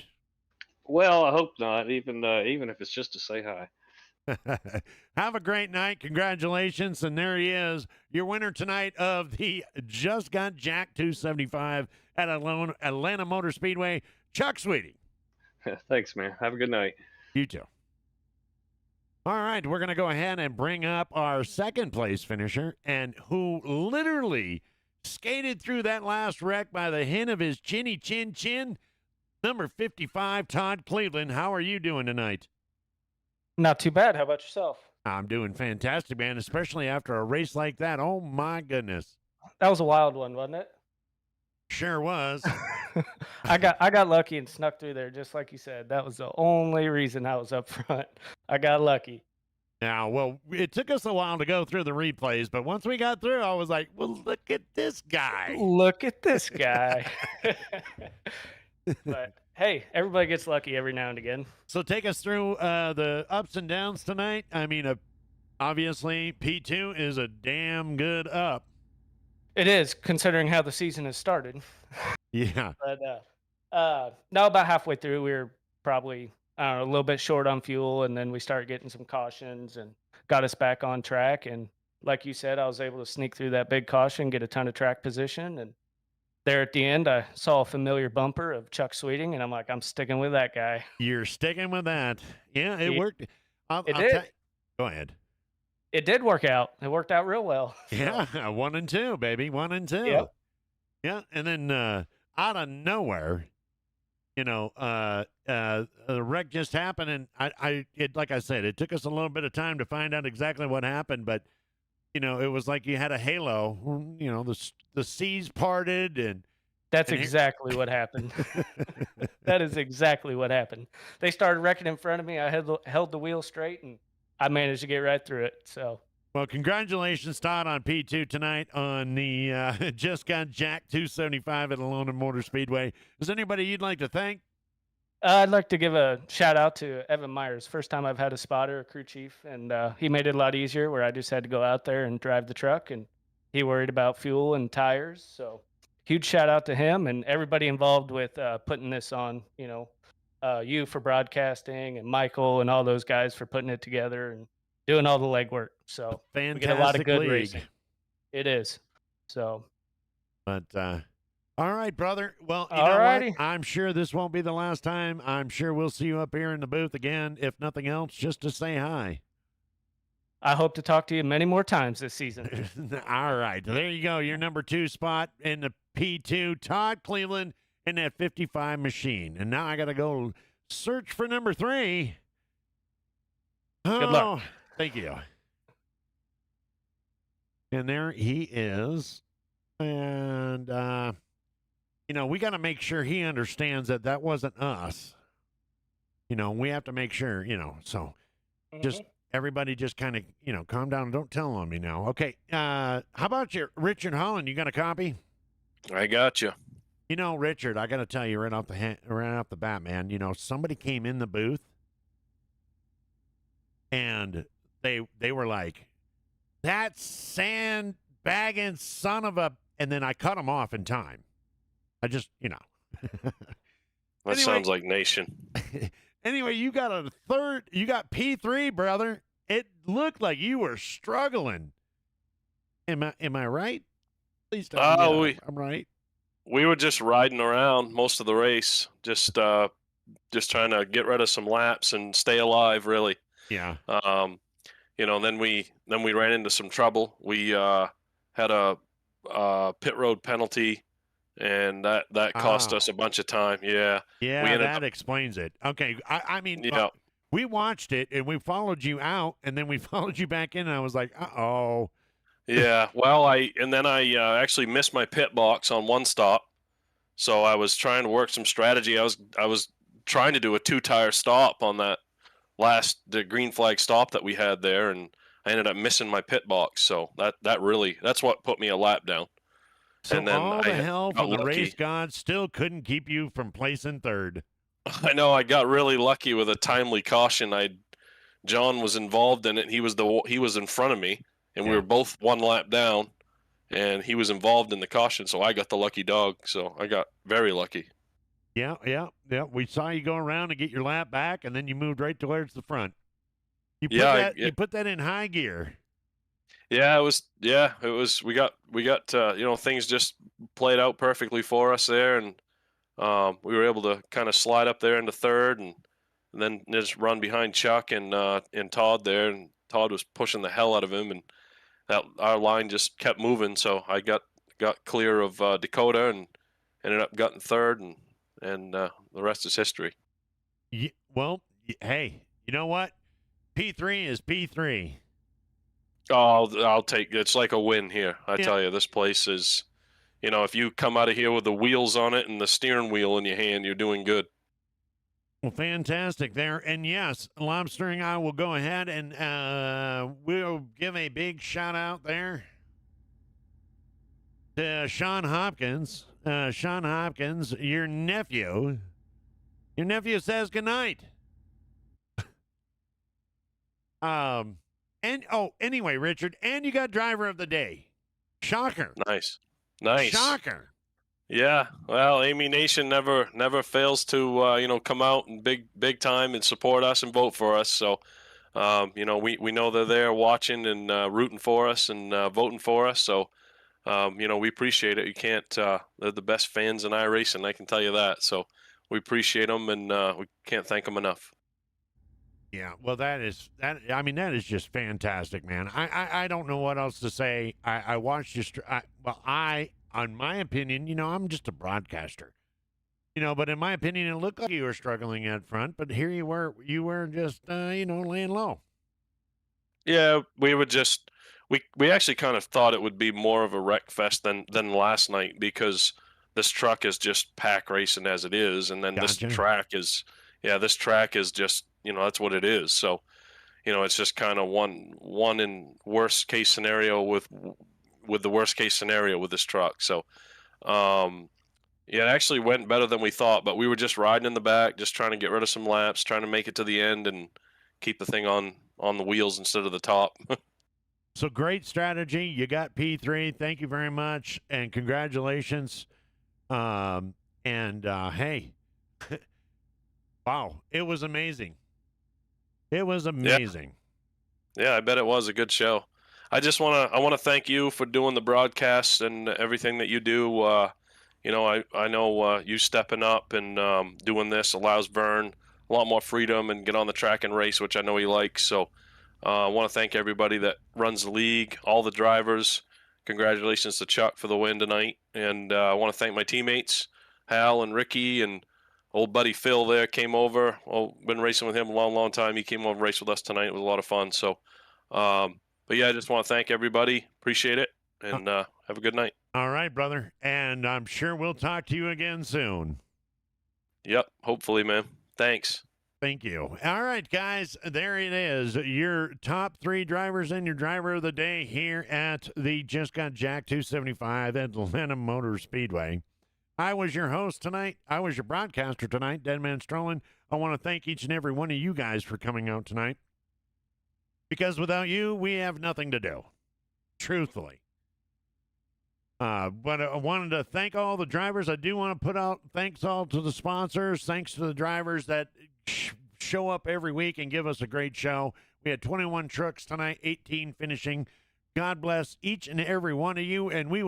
[SPEAKER 12] Well, I hope not, even if it's just to say hi.
[SPEAKER 2] Have a great night. Congratulations. And there he is, your winner tonight of the Just Got Jacked 275 at Atlanta Motor Speedway, Chuck Sweeney.
[SPEAKER 12] Thanks, man. Have a good night.
[SPEAKER 2] You too. All right, we're going to go ahead and bring up our second place finisher, and who literally skated through that last wreck by the hint of his chinny chin chin. Number 55, Todd Cleveland. How are you doing tonight?
[SPEAKER 13] Not too bad. How about yourself?
[SPEAKER 2] I'm doing fantastic, man, especially after a race like that. Oh, my goodness.
[SPEAKER 13] That was a wild one, wasn't it?
[SPEAKER 2] Sure was.
[SPEAKER 13] I got lucky and snuck through there, just like you said. That was the only reason I was up front. I got lucky.
[SPEAKER 2] Now, well, it took us a while to go through the replays, but once we got through, I was like, well, look at this guy.
[SPEAKER 13] Look at this guy. But hey, everybody gets lucky every now and again.
[SPEAKER 2] So take us through the ups and downs tonight. I mean, obviously, P2 is a damn good up.
[SPEAKER 13] It is, considering how the season has started.
[SPEAKER 2] Yeah.
[SPEAKER 13] But now about halfway through, we were probably, I don't know, a little bit short on fuel, and then we started getting some cautions and got us back on track. And like you said, I was able to sneak through that big caution, get a ton of track position, and there at the end, I saw a familiar bumper of Chuck Sweeting, and I'm like, I'm sticking with that guy.
[SPEAKER 2] You're sticking with that. Yeah, it worked.
[SPEAKER 13] It did.
[SPEAKER 2] Go ahead.
[SPEAKER 13] It did work out. It worked out real well.
[SPEAKER 2] Yeah, 1 and 2, baby. 1 and 2.
[SPEAKER 13] Yep.
[SPEAKER 2] Yeah, and then out of nowhere, the wreck just happened, and like I said, it took us a little bit of time to find out exactly what happened, but it was like you had a halo. The seas parted, and
[SPEAKER 13] that's exactly what happened. That is exactly what happened. They started wrecking in front of me. I held the wheel straight, and I managed to get right through it. So,
[SPEAKER 2] well, congratulations, Todd, on P2 tonight on the Just Got Jacked 275 at Alona Motor Speedway. Is there anybody you'd like to thank?
[SPEAKER 13] I'd like to give a shout out to Evan Myers. First time I've had a spotter, a crew chief, and he made it a lot easier where I just had to go out there and drive the truck, and he worried about fuel and tires. So huge shout out to him and everybody involved with putting this on, you for broadcasting and Michael and all those guys for putting it together and doing all the legwork. So
[SPEAKER 2] fantastic
[SPEAKER 13] we get a lot of good
[SPEAKER 2] league.
[SPEAKER 13] racing. It is. So.
[SPEAKER 2] But, all right, brother. Well, you know
[SPEAKER 13] Alrighty.
[SPEAKER 2] what? I'm sure this won't be the last time. I'm sure we'll see you up here in the booth again, if nothing else, just to say hi.
[SPEAKER 13] I hope to talk to you many more times this season.
[SPEAKER 2] All right. There you go. Your number 2 spot in the P2, Todd Cleveland in that 55 machine. And now I got to go search for number 3.
[SPEAKER 13] Good luck.
[SPEAKER 2] Thank you. And there he is. And, we got to make sure he understands that wasn't us. We have to make sure, so just everybody just kind of, calm down and don't tell on me now. Okay. How about your Richard Holland? You got a copy?
[SPEAKER 9] I got you.
[SPEAKER 2] Richard, I got to tell you right off the bat, man, somebody came in the booth and they were like, that sandbagging son of a, and then I cut them off in time. I just,
[SPEAKER 9] That sounds like Nation.
[SPEAKER 2] Anyway, you got P3, brother. It looked like you were struggling. Am I right? Please tell me I'm right.
[SPEAKER 9] We were just riding around most of the race, just trying to get rid of some laps and stay alive, really.
[SPEAKER 2] Yeah.
[SPEAKER 9] Then we ran into some trouble. We had a pit road penalty, and that cost us a bunch of time. Yeah.
[SPEAKER 2] Yeah, that explains it. Okay. I mean, we watched it and we followed you out, and then we followed you back in, and I was like, uh-oh.
[SPEAKER 9] Yeah. Well, I actually missed my pit box on one stop, so I was trying to work some strategy. I was trying to do a 2-tire stop on that the green flag stop that we had there, and I ended up missing my pit box. So that's what put me a lap down.
[SPEAKER 2] So
[SPEAKER 9] and then
[SPEAKER 2] all the hell from the
[SPEAKER 9] lucky.
[SPEAKER 2] race gods still couldn't keep you from placing 3rd.
[SPEAKER 9] I know. I got really lucky with a timely caution. John was involved in it. He was in front of me, and we were both 1 lap down, and he was involved in the caution. So I got the lucky dog. So I got very lucky.
[SPEAKER 2] Yeah. We saw you go around and get your lap back, and then you moved right towards the front. You put that in high gear.
[SPEAKER 9] Yeah, it was. We got. Things just played out perfectly for us there, and we were able to kind of slide up there into 3rd, and then just run behind Chuck and Todd there, and Todd was pushing the hell out of him, and our line just kept moving. So I got got clear of Dakota and ended up getting third, and the rest is history.
[SPEAKER 2] Well, hey, you know what? P3 is P3.
[SPEAKER 9] Oh, I'll take it's like a win here. I
[SPEAKER 2] Yeah.
[SPEAKER 9] tell you, this place is, if you come out of here with the wheels on it and the steering wheel in your hand, you're doing good.
[SPEAKER 2] Well, fantastic there. And yes, Lobstering, I will go ahead and we'll give a big shout out there to Sean Hopkins. Sean Hopkins, your nephew. Your nephew says goodnight. Anyway, Richard, and you got driver of the day. Shocker.
[SPEAKER 9] Nice.
[SPEAKER 2] Shocker.
[SPEAKER 9] Yeah, well, Amy Nation never fails to come out and big time and support us and vote for us. So, we know they're there watching and rooting for us and voting for us. So, we appreciate it. You can't. They're the best fans in iRacing, I can tell you that. So, we appreciate them and we can't thank them enough.
[SPEAKER 2] Yeah, well, that is just fantastic, man. I don't know what else to say. I watched on my opinion, I'm just a broadcaster, but in my opinion, it looked like you were struggling out front, but here you were just, laying low.
[SPEAKER 9] Yeah, we actually kind of thought it would be more of a wreck fest than last night because this truck is just pack racing as it is, and then
[SPEAKER 2] Gotcha.
[SPEAKER 9] this track is just, that's what it is. So, it's just kind of one in worst case scenario with the worst case scenario with this truck. So, it actually went better than we thought, but we were just riding in the back, just trying to get rid of some laps, trying to make it to the end and keep the thing on the wheels instead of the top.
[SPEAKER 2] So great strategy. You got P3. Thank you very much. And congratulations. Hey, wow, it was amazing. It was amazing.
[SPEAKER 9] Yeah, I bet it was a good show. I want to thank you for doing the broadcast and everything that you do. I know you stepping up and doing this allows Vern a lot more freedom and get on the track and race, which I know he likes. So I want to thank everybody that runs the league, all the drivers. Congratulations to Chuck for the win tonight. And I want to thank my teammates, Hal and Ricky, and old buddy Phil there came over. Been racing with him a long, long time. He came over and raced with us tonight. It was a lot of fun. So, but yeah, I just want to thank everybody. Appreciate it. And have a good night.
[SPEAKER 2] All right, brother. And I'm sure we'll talk to you again soon.
[SPEAKER 9] Yep. Hopefully, man. Thanks.
[SPEAKER 2] Thank you. All right, guys, there it is. Your top 3 drivers and your driver of the day here at the Just Got Jack 275 Atlanta Motor Speedway. I was your host tonight. I was your broadcaster tonight, Deadman Strolling. I want to thank each and every one of you guys for coming out tonight. Because without you, we have nothing to do. Truthfully. But I wanted to thank all the drivers. I do want to put out thanks all to the sponsors. Thanks to the drivers that show up every week and give us a great show. We had 21 trucks tonight, 18 finishing. God bless each and every one of you, and we will